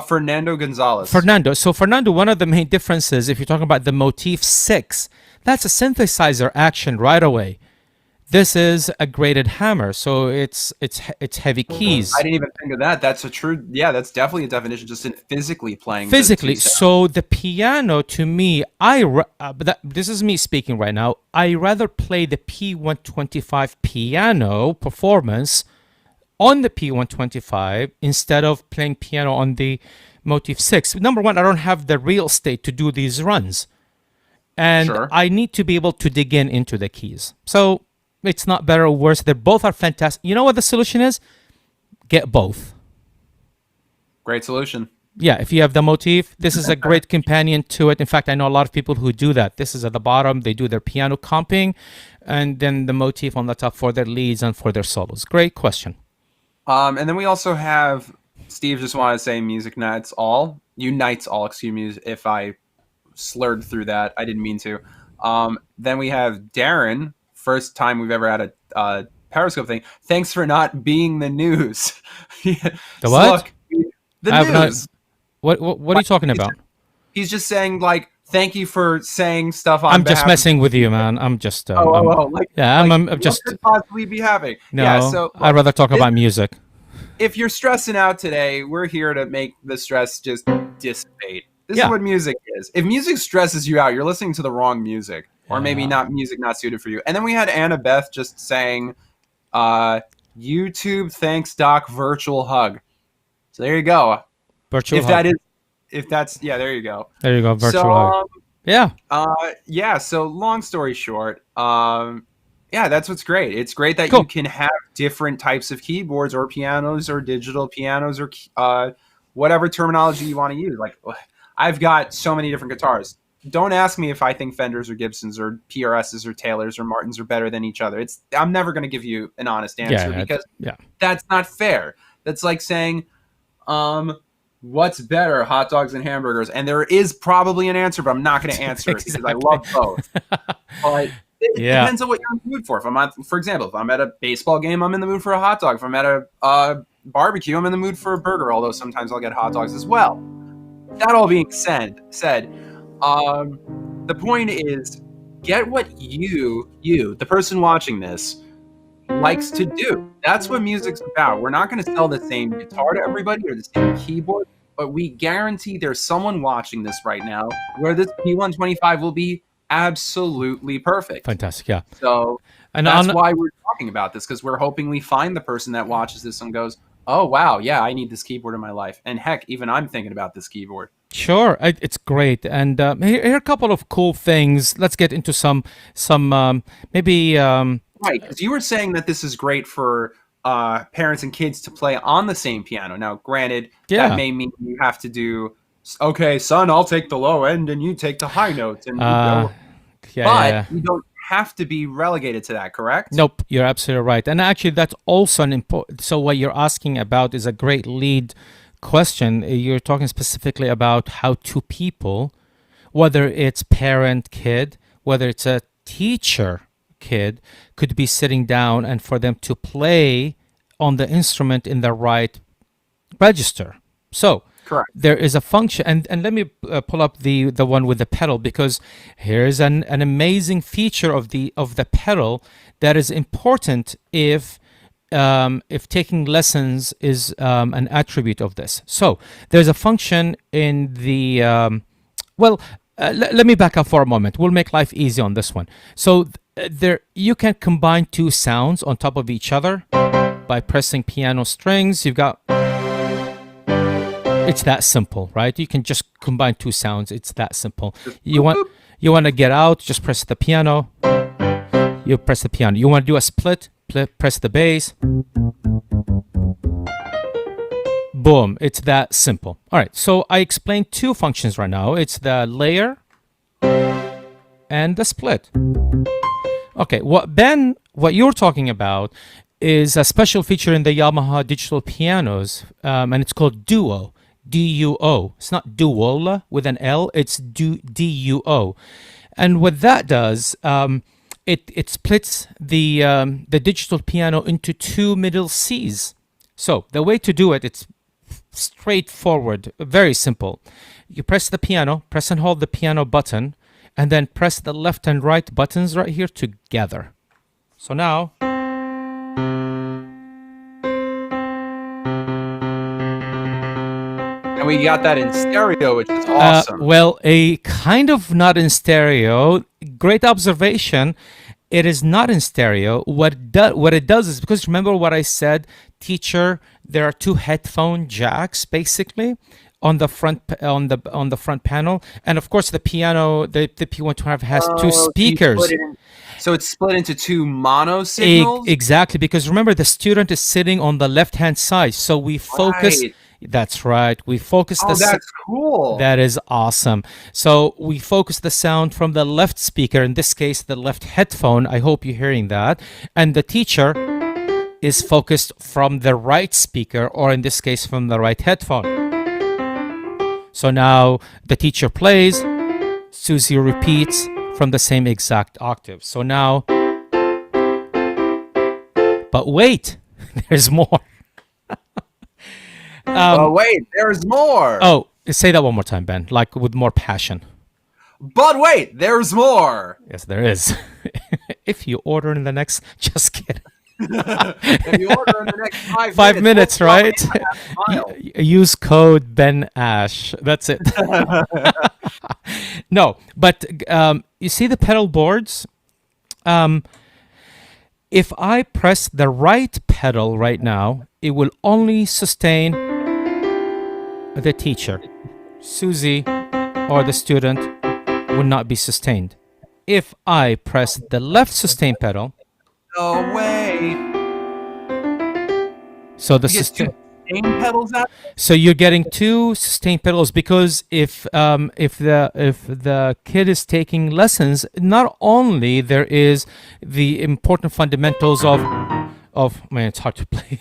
Fernando Gonzalez. Fernando. So Fernando, one of the main differences, if you're talking about the Motif 6, that's a synthesizer action right away. This is a graded hammer, so it's heavy keys. I didn't even think of that. That's that's definitely a definition, just in physically playing. Physically, so the piano to me, this is me speaking right now. I rather play the P125 piano performance on the P125 instead of playing piano on the Motif 6. Number one, I don't have the real estate to do these runs. And Sure. I need to be able to dig into the keys. So it's not better or worse. They both are fantastic. You know what the solution is? Get both. Great solution. Yeah, if you have the Motif, this is a great companion to it. In fact, I know a lot of people who do that. This is at the bottom. They do their piano comping, and then the Motif on the top for their leads and for their solos. Great question. And then we also have Steve. Just wanted to say, music unites all. Excuse me, if I slurred through that. I didn't mean to. Then we have Darren. First time we've ever had a Periscope thing. Thanks for not being the news. The what? The news. What are you talking about? He's just saying, like, thank you for saying stuff on I'm just behalf messing with you, man. I'm just. I'm just. What could possibly be happening? No, yeah, so I'd rather talk about music. If you're stressing out today, we're here to make the stress just dissipate. This is what music is. If music stresses you out, you're listening to the wrong music, or maybe not suited for you. And then we had Annabeth just saying, YouTube, thanks, Doc, virtual hug. So there you go. Virtual hug. There you go. There you go, virtual hug. Yeah. So long story short, that's what's great. It's great that you can have different types of keyboards or pianos or digital pianos or whatever terminology you want to use. Like, I've got so many different guitars. Don't ask me if I think Fenders or Gibsons or PRSs or Taylors or Martins are better than each other. I'm never going to give you an honest answer because that's not fair. That's like saying, what's better, hot dogs and hamburgers? And there is probably an answer, but I'm not going to answer it because I love both. But it depends on what you're in the mood for. For example, if I'm at a baseball game, I'm in the mood for a hot dog. If I'm at a barbecue, I'm in the mood for a burger, although sometimes I'll get hot dogs as well. That all being said, the point is, get what you, the person watching this, likes to do. That's what music's about. We're not going to sell the same guitar to everybody or the same keyboard, but we guarantee there's someone watching this right now where this P125 will be absolutely perfect. Fantastic, yeah. So And that's on, why we're talking about this, because we're hoping we find the person that watches this and goes, oh, wow, yeah, I need this keyboard in my life. And heck, even I'm thinking about this keyboard. sure, it's great. And here are a couple of cool things. Let's get into some maybe. Right, because you were saying that this is great for parents and kids to play on the same piano. Now, granted, Yeah. that may mean you have to do, okay, son, I'll take the low end and you take the high notes. And Yeah, but yeah. you don't have to be relegated to that, correct? Nope, you're absolutely right. And actually, that's also an important. So, what you're asking about is a great lead question. You're talking specifically about how two people, whether it's parent kid, whether it's a teacher kid, could be sitting down and for them to play on the instrument in the right register. So, Correct. there is a function, and let me pull up the one with the pedal, because here's an amazing feature of the pedal that is important if taking lessons is an attribute of this. So there's a function in the let me back up for a moment. We'll make life easy on this one. So there you can combine two sounds on top of each other by pressing piano strings. You've got, it's that simple, right? You can just combine two sounds. It's that simple. You want to get out, just press the piano. You press the piano. You want to do a split, press the bass. Boom. It's that simple. All right. So I explained two functions right now. It's the layer and the split. Okay. What you're talking about is a special feature in the Yamaha digital pianos, and it's called Duo. D-U-O. It's not duola with an L. It's D-U-O. And what that does, it splits the digital piano into two middle Cs. So the way to do it, it's straightforward, very simple. You press the piano, press and hold the piano button, and then press the left and right buttons right here together. So now, And we got that in stereo, which is awesome. well, a kind of not in stereo. Great observation. It is not in stereo. What it does is, because remember what I said, teacher, there are two headphone jacks basically on the front front panel, and of course the piano, the P125 has two speakers. So it's split into two mono signals? Exactly, because remember the student is sitting on the left hand side, so we focus. Right. That's right. We focus Oh, that's cool. That is awesome. So we focus the sound from the left speaker, in this case, the left headphone. I hope you're hearing that. And the teacher is focused from the right speaker, or in this case, from the right headphone. So now the teacher plays, Susie repeats from the same exact octave. So now, but wait, there's more. Oh, wait, there's more. Oh, say that one more time, Ben, like with more passion. But wait, there's more. Yes, there is. If you order in the next, just kidding. If you order in the next 5 minutes, we'll right? smile. Use code Ben Ash. That's it. No, but you see the pedal boards? If I press the right pedal right now, it will only sustain the teacher. Susie or the student will not be sustained. If I press the left sustain pedal, No way. so the You get sustain. two sustain pedals out? So you're getting two sustain pedals, because if the kid is taking lessons, not only there is the important fundamentals of man, it's hard to play.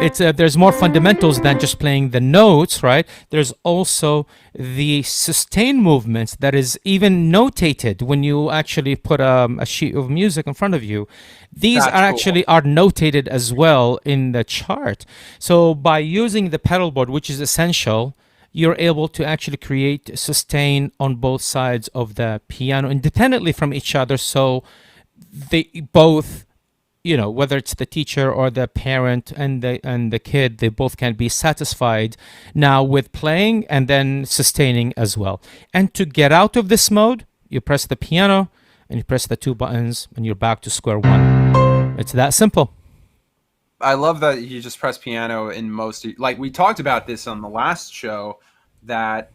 It's there's more fundamentals than just playing the notes, right? There's also the sustain movements that is even notated when you actually put a sheet of music in front of you. These That's are cool. actually are notated as well in the chart. So by using the pedal board, which is essential, you're able to actually create sustain on both sides of the piano independently from each other. So they both whether it's the teacher or the parent and the kid, they both can be satisfied now with playing and then sustaining as well. And to get out of this mode, you press the piano and you press the 2 buttons and you're back to square one. It's that simple. I love that you just press piano in most, like we talked about this on the last show, that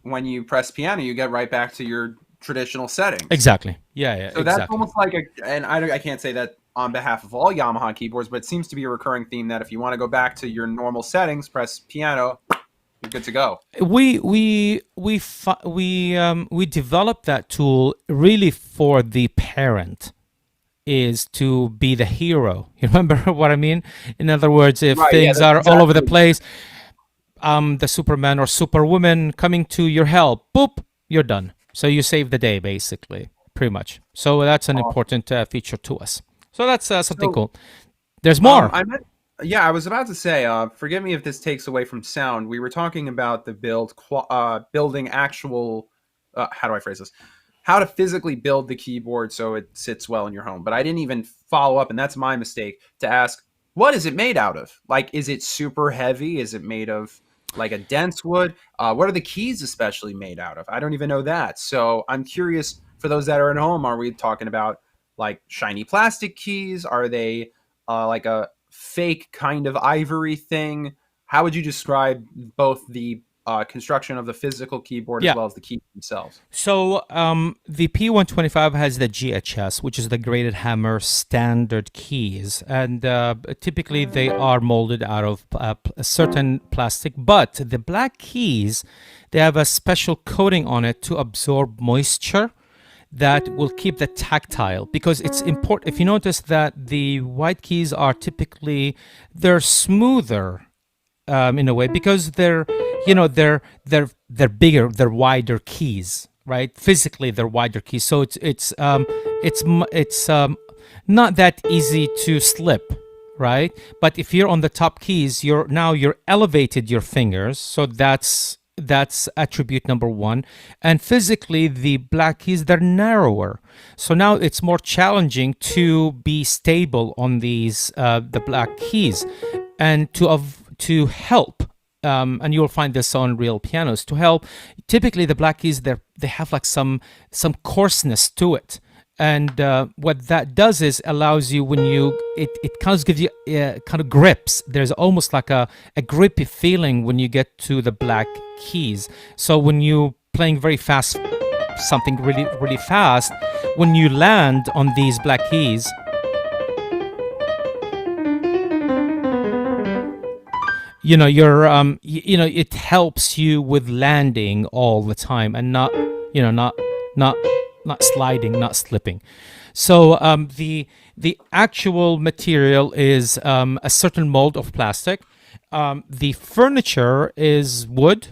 when you press piano, you get right back to your traditional settings. Exactly. Yeah, So exactly. that's almost like and I can't say that on behalf of all Yamaha keyboards, but it seems to be a recurring theme that if you want to go back to your normal settings, press piano, you're good to go. We developed that tool really for the parent, is to be the hero. You remember what I mean? In other words, if Right, things that's are all over the exactly. place, the Superman or Superwoman coming to your help, boop, you're done. So you save the day, basically, pretty much. So that's an important feature to us. So that's something So, cool. There's more. I was about to say, forgive me if this takes away from sound. We were talking about the building actual, how do I phrase this? How to physically build the keyboard so it sits well in your home. But I didn't even follow up, and that's my mistake, to ask, what is it made out of? Like, is it super heavy? Is it made of like a dense wood? What are the keys especially made out of? I don't even know that. So I'm curious, for those that are at home, are we talking about like shiny plastic keys? Are they like a fake kind of ivory thing? How would you describe both the construction of the physical keyboard as Yeah. well as the keys themselves? So the P125 has the GHS, which is the graded hammer standard keys, and typically they are molded out of a certain plastic. But the black keys, they have a special coating on it to absorb moisture that will keep the tactile, because it's important. If you notice that the white keys are typically, they're smoother in a way, because they're bigger, they're wider keys, right? Physically they're wider keys, so it's not that easy to slip, right? But if you're on the top keys, you're elevated your fingers, so that's attribute number one. And physically the black keys, they're narrower, so now it's more challenging to be stable on these the black keys. And to help, and you'll find this on real pianos, to help, typically the black keys, they have like some coarseness to it. And what that does is allows you, when it kind of gives you kind of grips. There's almost like a grippy feeling when you get to the black keys. So when you playing very fast, something really, really fast, when you land on these black keys, it helps you with landing all the time, and not sliding, not slipping. So the actual material is a certain mold of plastic. The furniture is wood.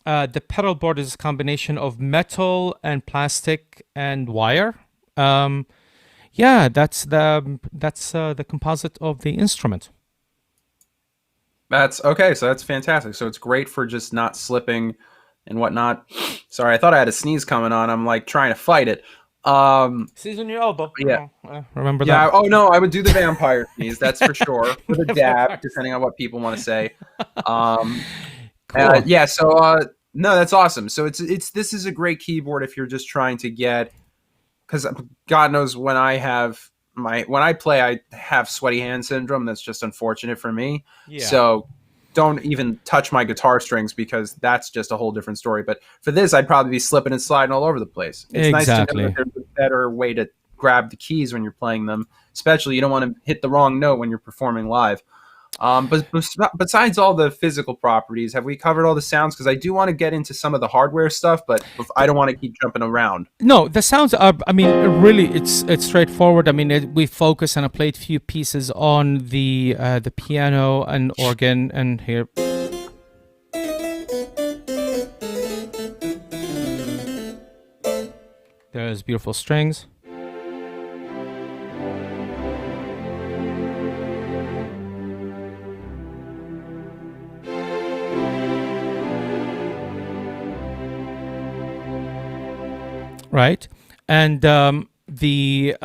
The pedal board is a combination of metal and plastic and wire. That's the composite of the instrument. That's okay. So that's fantastic. So it's great for just not slipping and whatnot. Sorry, I thought I had a sneeze coming on. I'm like trying to fight it. Season your elbow. Yeah. Remember Yeah. that? Oh no, I would do the vampire sneeze. That's for sure. With a dab, depending on what people want to say. Cool. Yeah. So no, that's awesome. So this is a great keyboard if you're just trying to get, because God knows when I play, I have sweaty hand syndrome. That's just unfortunate for me. Yeah. So don't even touch my guitar strings, because that's just a whole different story. But for this, I'd probably be slipping and sliding all over the place. It's nice to know that there's a better way to grab the keys when you're playing them, especially you don't want to hit the wrong note when you're performing live. But besides all the physical properties, have we covered all the sounds? Because I do want to get into some of the hardware stuff, but I don't want to keep jumping around. No, the sounds are, really, it's straightforward. We focus, and I played a few pieces on the piano and organ, and here. There's beautiful strings. Right, and the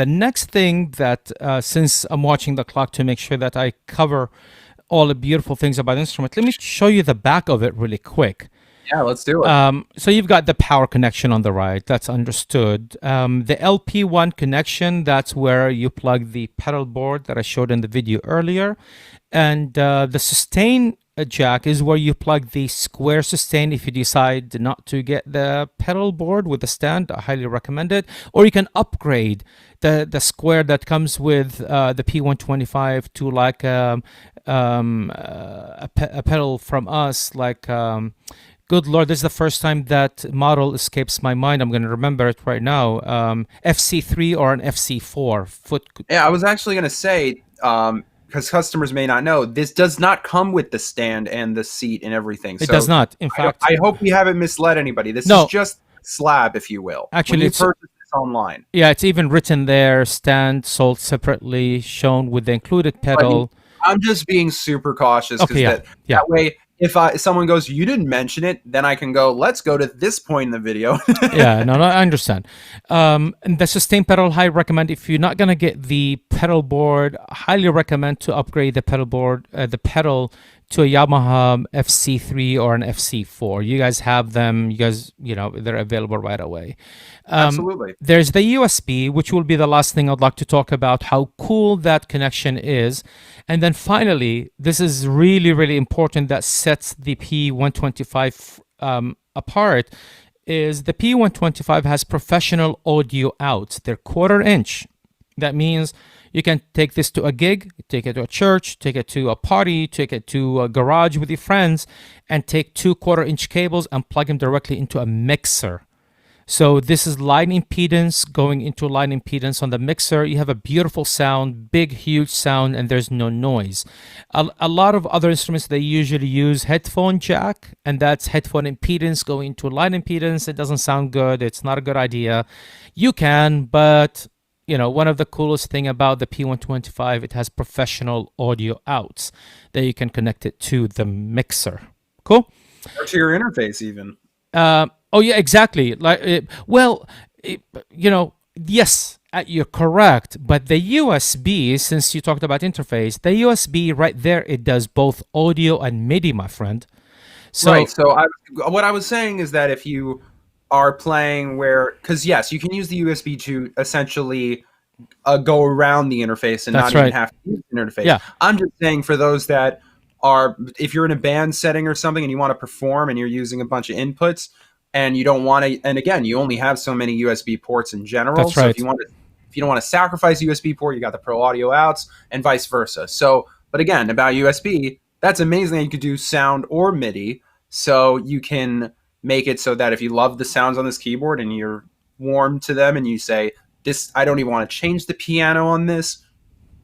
next thing that since I'm watching the clock to make sure that I cover all the beautiful things about the instrument, let me show you the back of it really quick. Yeah, let's do it. So you've got the power connection on the right. That's understood. The LP1 connection, that's where you plug the pedal board that I showed in the video earlier. And the sustain jack is where you plug the square sustain if you decide not to get the pedal board with the stand. I highly recommend it. Or you can upgrade the square that comes with the P125 to like a pedal from us, like good Lord, this is the first time that model escapes my mind. I'm going to remember it right now. FC3 or an FC4 foot. Yeah, I was actually going to say, because customers may not know, this does not come with the stand and the seat and everything. It does not. In fact, I hope we haven't misled anybody. This No. is just slab, if you will. Actually, when you it's- purchase this online. yeah, it's even written there, stand sold separately, shown with the included pedal. I'm just being super cautious because Okay, yeah, yeah. that way, if someone goes, you didn't mention it, then I can go, let's go to this point in the video. Yeah, no, I understand. And the sustain pedal, I recommend if you're not gonna get the pedal board, highly recommend to upgrade the pedal board, the pedal to a Yamaha FC3 or an FC4. You guys have them. You guys, they're available right away. Absolutely. There's the USB, which will be the last thing I'd like to talk about, how cool that connection is. And then finally, this is really, really important that sets the P125 apart, is the P125 has professional audio outs. They're 1/4 inch. That means you can take this to a gig, take it to a church, take it to a party, take it to a garage with your friends, and take 2 1/4 inch cables and plug them directly into a mixer. So this is line impedance going into line impedance on the mixer. You have a beautiful sound, big, huge sound, and there's no noise. A lot of other instruments, they usually use headphone jack, and that's headphone impedance going into line impedance. It doesn't sound good. It's not a good idea. You can, but one of the coolest thing about the P125, it has professional audio outs that you can connect it to the mixer. Cool? Or to your interface even. Oh yeah, exactly. Yes, you're correct. But the USB, since you talked about interface, the USB right there, it does both audio and MIDI, my friend. So, right. So what I was saying is that if you are playing because yes, you can use the USB to essentially go around the interface and That's not even right. have to use the interface. Yeah. I'm just saying for those that are, if you're in a band setting or something and you want to perform and you're using a bunch of inputs and you don't want to, and again, you only have so many USB ports in general. That's so right. if you don't want to sacrifice USB port, you got the Pro Audio outs and vice versa. So, but again, about USB, that's amazing that you could do sound or MIDI. So you can make it so that if you love the sounds on this keyboard and you're warm to them and you say, I don't even want to change the piano on this,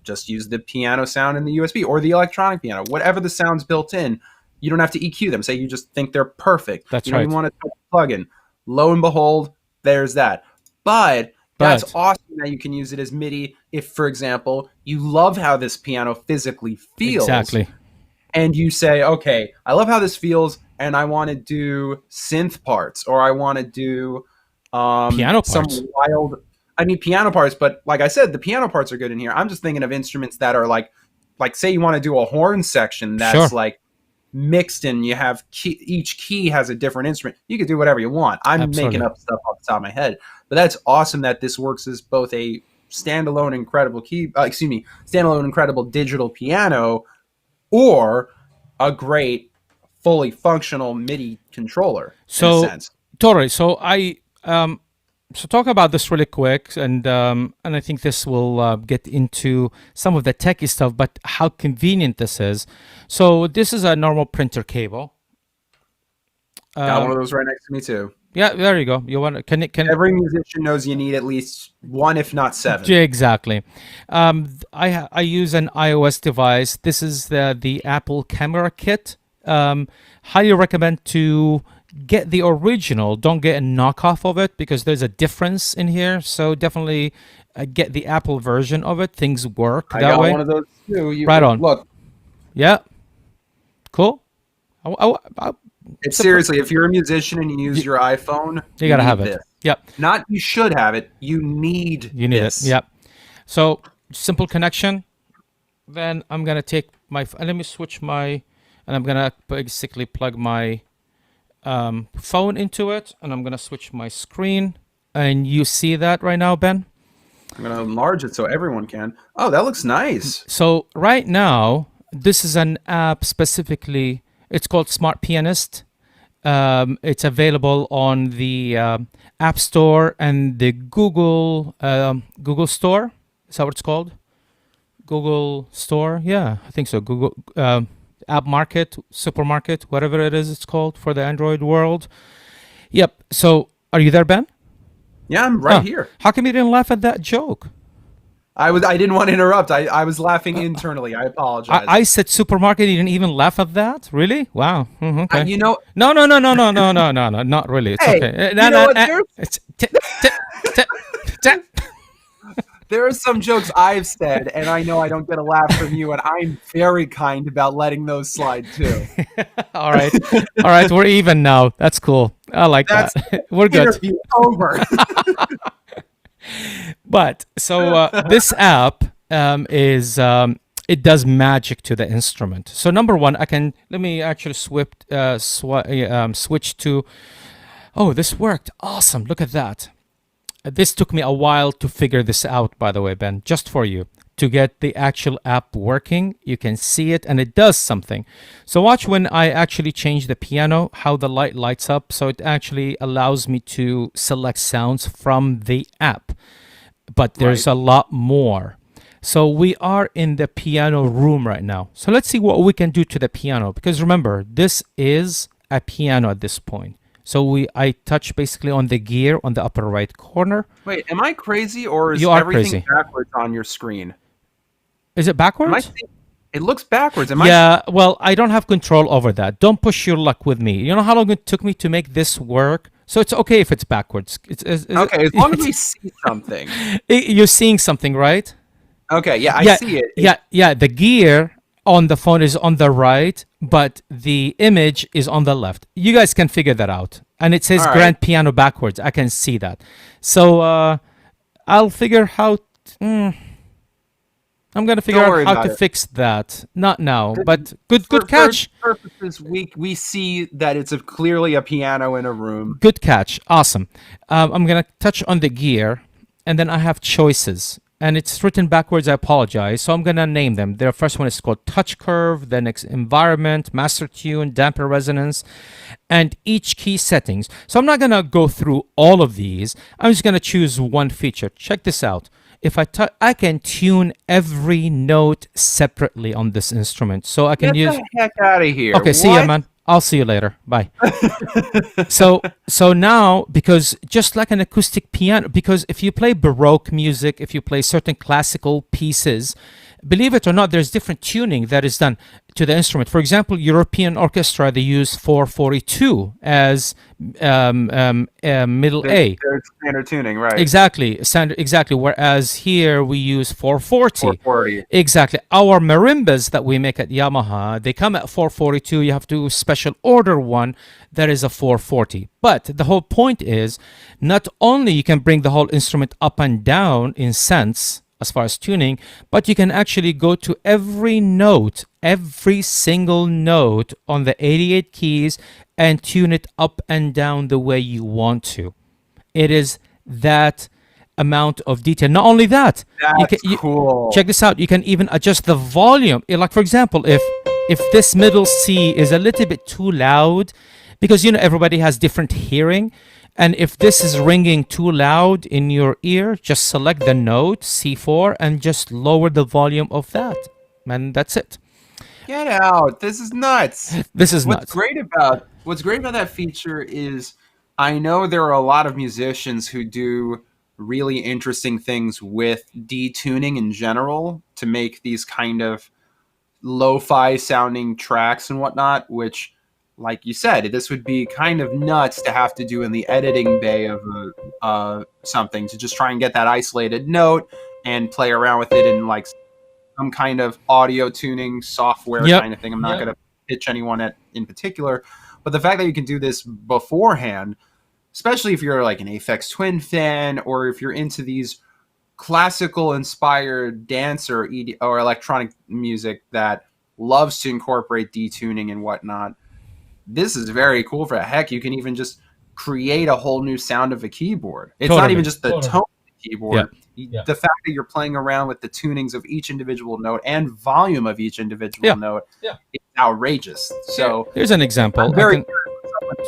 just use the piano sound in the USB or the electronic piano, whatever the sounds built in. You don't have to EQ them. Say you just think they're perfect. That's you right. You want to plug in. Lo and behold, there's that. But that's awesome that you can use it as MIDI if, for example, you love how this piano physically feels. Exactly. And you say, okay, I love how this feels, and I want to do synth parts, or I want to do piano parts. Some piano parts, but like I said, the piano parts are good in here. I'm just thinking of instruments that are like say you want to do a horn section that's Sure. like mixed and you have each key has a different instrument. You could do whatever you want. I'm Absolutely. making up stuff off the top of my head, but that's awesome that this works as both a standalone incredible digital piano or a great fully functional MIDI controller. In a sense. Totally. So talk about this really quick, and I think this will get into some of the techie stuff, but how convenient this is. So this is a normal printer cable. Got one of those right next to me too. Yeah, there you go. You want can Every musician knows you need at least one, if not 7. Yeah, exactly. I use an iOS device. This is the Apple camera kit. Highly recommend to get the original. Don't get a knockoff of it because there's a difference in here. So definitely get the Apple version of it. Things work I that got way. one of those too. Right on. Look. Yeah. Cool. It's seriously, if you're a musician and you use your iPhone, you gotta have need it. this. Yep. Not you should have it. You need You need this. it. Yep. So simple connection. Then I'm gonna take my. Let me switch my, and I'm gonna basically plug my phone into it, and I'm gonna switch my screen. And you see that right now, Ben? I'm gonna enlarge it so everyone can. Oh, that looks nice. So right now, this is an app specifically. It's called Smart Pianist. It's available on the App Store and the Google Store. Is that what it's called? Google Store? Yeah, I think so. Google App Market, Supermarket, whatever it is, it's called for the Android world. Yep. So, are you there, Ben? Yeah, I'm right here. How come you didn't laugh at that joke? I didn't want to interrupt. I was laughing internally. I apologize. I said supermarket. You didn't even laugh at that. Really? Wow. Okay. You know, No, not really. It's Hey, okay. you know what? It's there are some jokes I've said, and I know I don't get a laugh from you, and I'm very kind about letting those slide too. all right. All right. We're even now. That's cool. I like that. We're good. Interview over. But so this app is it does magic to the instrument. So number one, let me actually switch to. Oh, this worked. Awesome. Look at that. This took me a while to figure this out, by the way, Ben, just for you, to get the actual app working. You can see it, and it does something. So watch when I actually change the piano, how the light lights up. So it actually allows me to select sounds from the app. But there's a lot more. So we are in the piano room right now. So let's see what we can do to the piano. Because remember, this is a piano at this point. So I touch basically on the gear on the upper right corner. Wait, am I crazy or is You are everything crazy. backwards on your screen? Is it backwards? It looks backwards. Yeah, well, I don't have control over that. Don't push your luck with me. You know how long it took me to make this work? So it's okay if it's backwards. Okay, as long as we see something. You're seeing something, right? Okay, yeah, I see it. Yeah. The gear on the phone is on the right, but the image is on the left. You guys can figure that out. And it says grand piano backwards. I can see that. So I'll figure how. I'm gonna figure out how to fix that. Not now, but good catch. For purposes, we see that it's clearly a piano in a room. Good catch. Awesome. I'm gonna touch on the gear, and then I have choices. And it's written backwards. I apologize. So I'm gonna name them. The first one is called touch curve. The next environment, master tune, damper resonance, and each key settings. So I'm not gonna go through all of these. I'm just gonna choose one feature. Check this out. If I can tune every note separately on this instrument. So I can use. Get the heck out of here. Okay, see ya, man. I'll see you later. Bye. So now, because just like an acoustic piano, because if you play Baroque music, if you play certain classical pieces, believe it or not, there's different tuning that is done to the instrument. For example, European orchestra, they use 442 as middle A. There's standard tuning, right? Exactly, standard. Exactly. Whereas here we use 440. 440. Exactly. Our marimbas that we make at Yamaha, they come at 442. You have to special order one that is a 440. But the whole point is, not only you can bring the whole instrument up and down in sense as far as tuning, but you can actually go to every note, every single note on the 88 keys and tune it up and down the way you want to. It is that amount of detail. Not only that, That's cool. Check this out. You can even adjust the volume. Like for example, if this middle C is a little bit too loud, because everybody has different hearing, and if this is ringing too loud in your ear, just select the note C4 and just lower the volume of that, and that's it. Get out! This is nuts. This is nuts. What's great about that feature is I know there are a lot of musicians who do really interesting things with detuning in general to make these kind of lo-fi sounding tracks and whatnot, which, like you said, this would be kind of nuts to have to do in the editing bay of something, to just try and get that isolated note and play around with it in like some kind of audio tuning software kind of thing. I'm not going to pitch anyone in particular, But the fact that you can do this beforehand, especially if you're like an Aphex Twin fan, or if you're into these classical inspired dance or electronic music that loves to incorporate detuning and whatnot, this is very cool. For heck, you can even just create a whole new sound of a keyboard. It's not even just the tone of the keyboard. The fact that you're playing around with the tunings of each individual note and volume of each individual note is outrageous. So here's an example.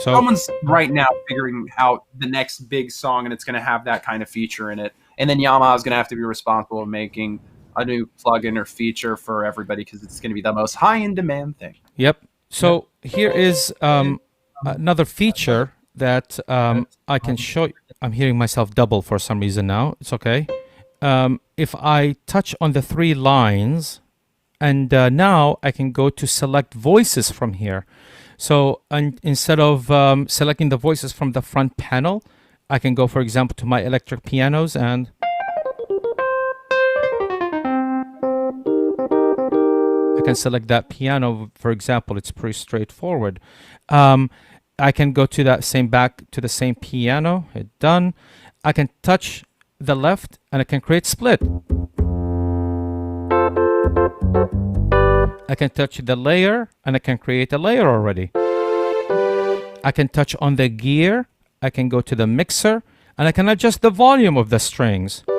Someone's right now figuring out the next big song, and it's going to have that kind of feature in it. And then Yamaha is going to have to be responsible for making a new plugin or feature for everybody, because it's going to be the most high in demand thing. Yep. So here is another feature that I can show you. I'm hearing myself double for some reason now. It's okay. If I touch on the 3 lines, and now I can go to select voices from here. So instead of selecting the voices from the front panel, I can go, for example, to my electric pianos, and I can select that piano, for example. It's pretty straightforward. I can go to that back to the same piano, hit done. I can touch the left and I can create split. I can touch the layer and I can create a layer already. I can touch on the gear. I can go to the mixer and I can adjust the volume of the strings. So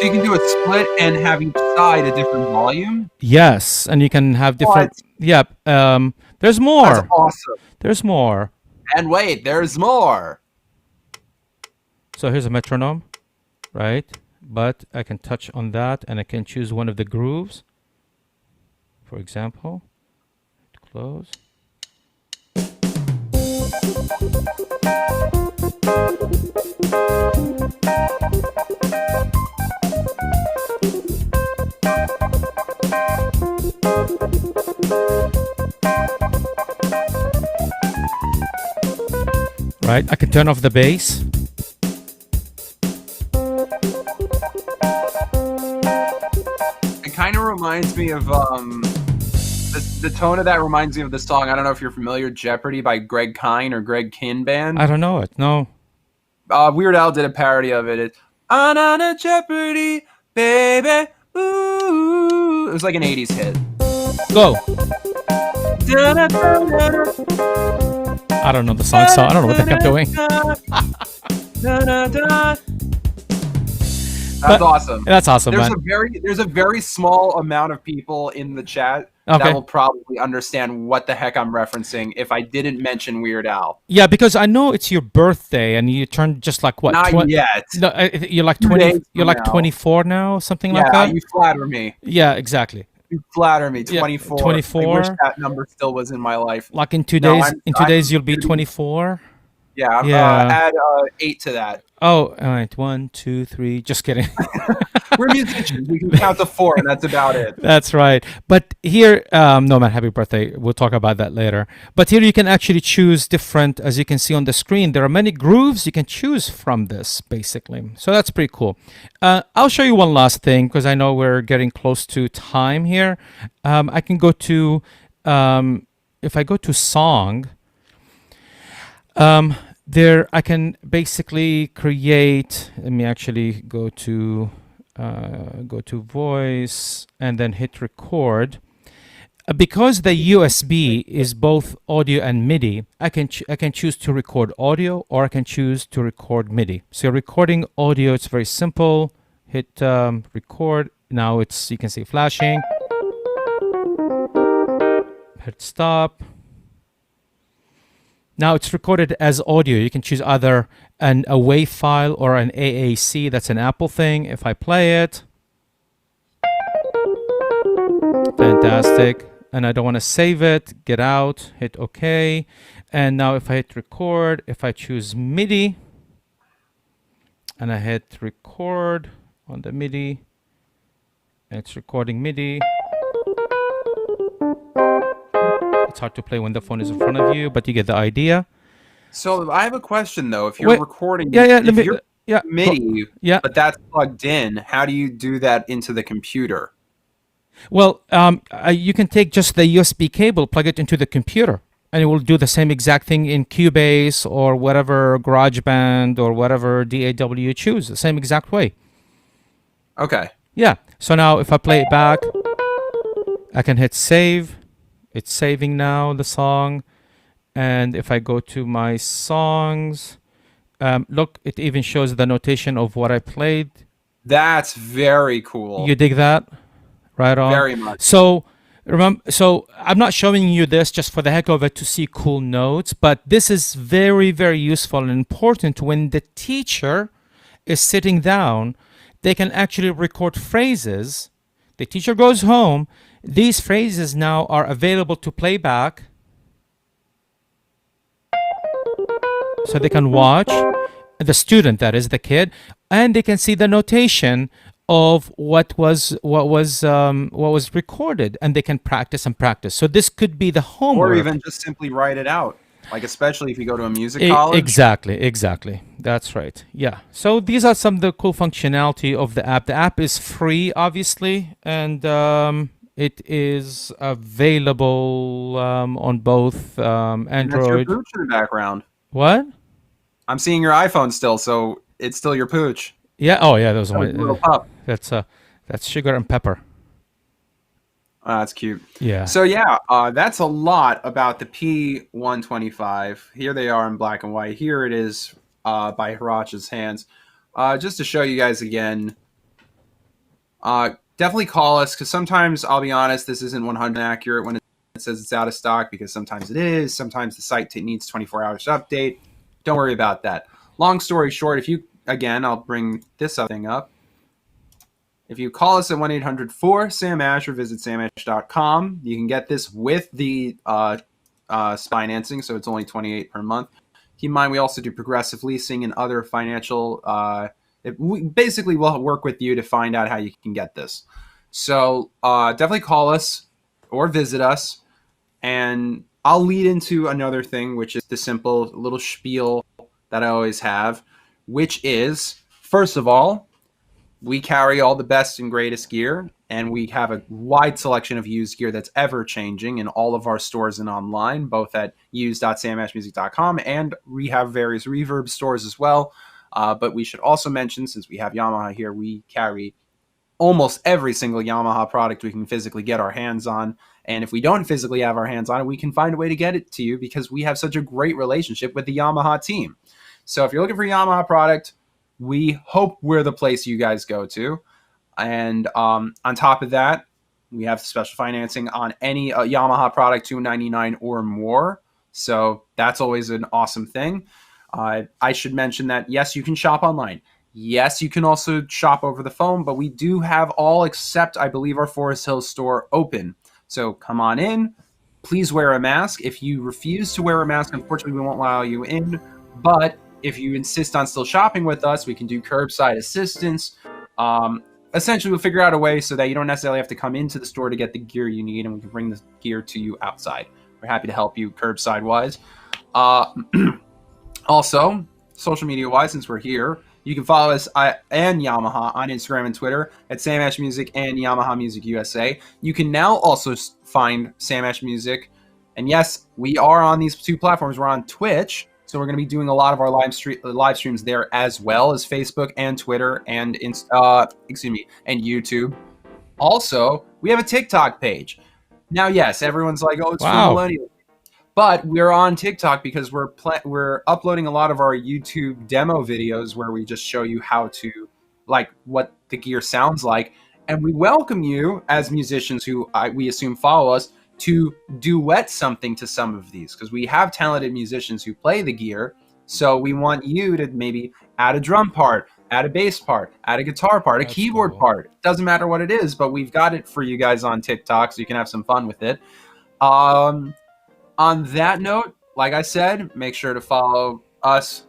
you can do a split and have each side a different volume? Yes, and you can have different... What? Yep. There's more. That's awesome. There's more. And wait, there's more. So here's a metronome, right? But I can touch on that and I can choose one of the grooves. For example, close. Right, I can turn off the bass. It kind of reminds me of the tone of that reminds me of the song. I don't know if you're familiar, Jeopardy by Greg Kine or Greg Kinn Band. I don't know it. No. Weird Al did a parody of it. It's on a Jeopardy, baby. Ooh. It was like an 80s hit. Go. I don't know the song, so I don't know what the heck I'm doing. That's awesome. That's awesome, man. There's a very small amount of people in the chat that will probably understand what the heck I'm referencing if I didn't mention Weird Al. Yeah, because I know it's your birthday and you turned just like what? Not yet. No, you're like 20. You're like 24 now, something like that. Yeah, you flatter me. Yeah, exactly. You flatter me. 24. 24. I wish that number still was in my life. Like in 2 days. In 2 days, you'll be 24. Yeah. Add 8 to that. Oh, all right. 1, 2, 3. Just kidding. We're musicians. We can count to 4, and that's about it. That's right. But here, no man, happy birthday. We'll talk about that later. But here you can actually choose different, as you can see on the screen, there are many grooves you can choose from this, basically. So that's pretty cool. I'll show you one last thing, because I know we're getting close to time here. I can go to, if I go to song, there I can basically create, let me actually go to voice and then hit record. Because the USB is both audio and MIDI, I can choose to record audio or I can choose to record MIDI. So recording audio, it's very simple. Hit record. Now it's, you can see flashing. Hit stop. Now it's recorded as audio. You can choose either a WAV file or an AAC. That's an Apple thing. If I play it, fantastic. And I don't want to save it, get out, hit OK. And now if I hit record, if I choose MIDI, and I hit record on the MIDI, and it's recording MIDI. It's hard to play when the phone is in front of you, but you get the idea. So I have a question though. If you're recording, MIDI, yeah, but that's plugged in, how do you do that into the computer? Well, you can take just the USB cable, plug it into the computer, and it will do the same exact thing in Cubase or whatever GarageBand or whatever DAW you choose, the same exact way. Okay. Yeah. So now if I play it back, I can hit save. It's saving now the song. And if I go to my songs, look, it even shows the notation of what I played. That's very cool. You dig that? Right on. Very much. So remember, so I'm not showing you this just for the heck of it to see cool notes, but this is very, very useful and important when the teacher is sitting down. They can actually record phrases. The teacher goes home. These phrases now are available to play back, so they can watch the student, that is the kid, and they can see the notation of what was recorded, and they can practice and practice. So this could be the Or homework. even just simply write it out. Like, especially if you go to a music college. Exactly. That's right. Yeah. So these are some of the cool functionality of the app. The app is free, obviously, and it is available on both And that's your Android. pooch in the background. What? I'm seeing your iPhone still, so it's still your pooch. Yeah. Oh, yeah. Those are That was a little my. pup. That's sugar and pepper. That's cute. Yeah. So yeah, that's a lot about the P125. Here they are in black and white. Here it is by Heratch's hands. Just to show you guys again, definitely call us, because sometimes, I'll be honest, this isn't 100% accurate when it says it's out of stock, because sometimes it is. Sometimes the site needs 24 hours to update. Don't worry about that. Long story short, if you, again, I'll bring this thing up. If you call us at 1-800-4-SAM-ASH or visit samash.com, you can get this with the financing, so it's only $28 per month. Keep in mind, we also do progressive leasing and other financial. We basically will work with you to find out how you can get this. So definitely call us or visit us, and I'll lead into another thing, which is the simple little spiel that I always have, which is, first of all, we carry all the best and greatest gear, and we have a wide selection of used gear that's ever changing in all of our stores and online, both at used.samashmusic.com, and we have various reverb stores as well. But we should also mention, since we have Yamaha here, we carry almost every single Yamaha product we can physically get our hands on. And if we don't physically have our hands on it, we can find a way to get it to you, because we have such a great relationship with the Yamaha team. So if you're looking for Yamaha product, we hope we're the place you guys go to. And on top of that, we have special financing on any Yamaha product, $299 or more. So that's always an awesome thing. I should mention that, yes, you can shop online. Yes, you can also shop over the phone, but we do have all except, I believe, our Forest Hills store open. So come on in. Please wear a mask. If you refuse to wear a mask, unfortunately, we won't allow you in. But if you insist on still shopping with us, we can do curbside assistance. Essentially, we'll figure out a way so that you don't necessarily have to come into the store to get the gear you need, and we can bring the gear to you outside. We're happy to help you curbside-wise. Also, social media-wise, since we're here, you can follow us and Yamaha on Instagram and Twitter at Sam Ash Music and Yamaha Music USA. You can now also find Sam Ash Music, and yes, we are on these two platforms. We're on Twitch, so we're going to be doing a lot of our live streams there, as well as Facebook and Twitter and and YouTube. Also, we have a TikTok page. Now, yes, everyone's like, "Oh, it's for millennials," but we're on TikTok because we're uploading a lot of our YouTube demo videos where we just show you how to, like, what the gear sounds like, and we welcome you as musicians who we assume follow us to duet something to some of these, because we have talented musicians who play the gear. So we want you to maybe add a drum part, add a bass part, add a guitar part, a keyboard part. Doesn't matter what it is, but we've got it for you guys on TikTok, so you can have some fun with it. On that note, like I said, make sure to follow us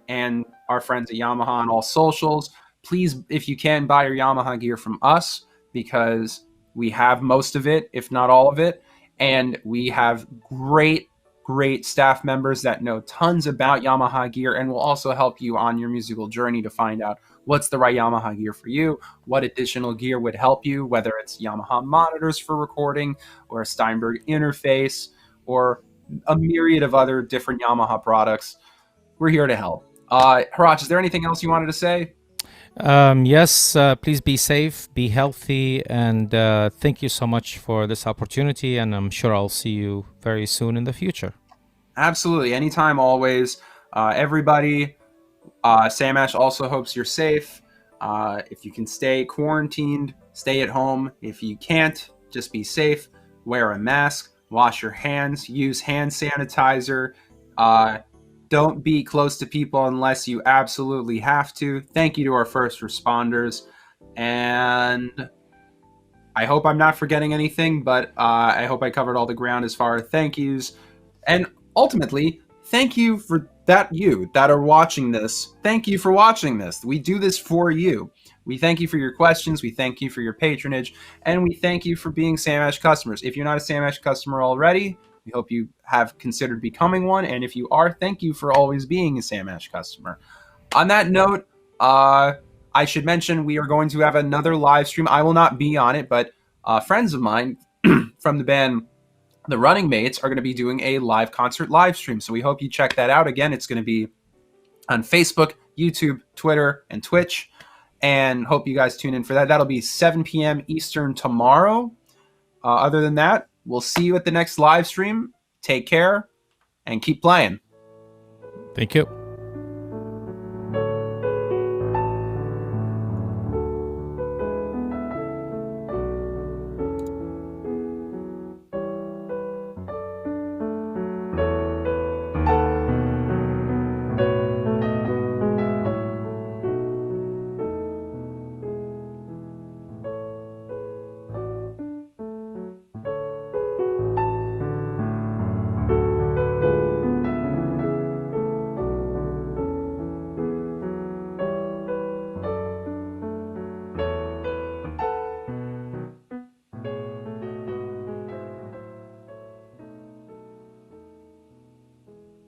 and our friends at Yamaha on all socials. Please, if you can, buy your Yamaha gear from us, because we have most of it, if not all of it. And we have great great staff members that know tons about Yamaha gear and will also help you on your musical journey to find out what's the right Yamaha gear for you, what additional gear would help you, whether it's Yamaha monitors for recording or a Steinberg interface or a myriad of other different Yamaha products. We're here to help. Haraj, is there anything else you wanted to say? Yes, please be safe, be healthy, and thank you so much for this opportunity. And I'm sure I'll see you very soon in the future. Absolutely. Anytime, always. Everybody, Sam Ash also hopes you're safe. If you can stay quarantined, stay at home. If you can't, just be safe. Wear a mask, wash your hands, use hand sanitizer. Don't be close to people unless you absolutely have to. Thank you to our first responders. And I hope I'm not forgetting anything, but I hope I covered all the ground as far as thank yous. And ultimately, thank you for you that are watching this. Thank you for watching this. We do this for you. We thank you for your questions. We thank you for your patronage. And we thank you for being Sam Ash customers. If you're not a Sam Ash customer already, we hope you have considered becoming one. And if you are, thank you for always being a Sam Ash customer. On that note, I should mention we are going to have another live stream. I will not be on it, but friends of mine from the band The Running Mates are going to be doing a live concert live stream. So we hope you check that out. Again, it's going to be on Facebook, YouTube, Twitter, and Twitch. And hope you guys tune in for that. That'll be 7 p.m. Eastern tomorrow. Other than that, we'll see you at the next live stream. Take care and keep playing. Thank you.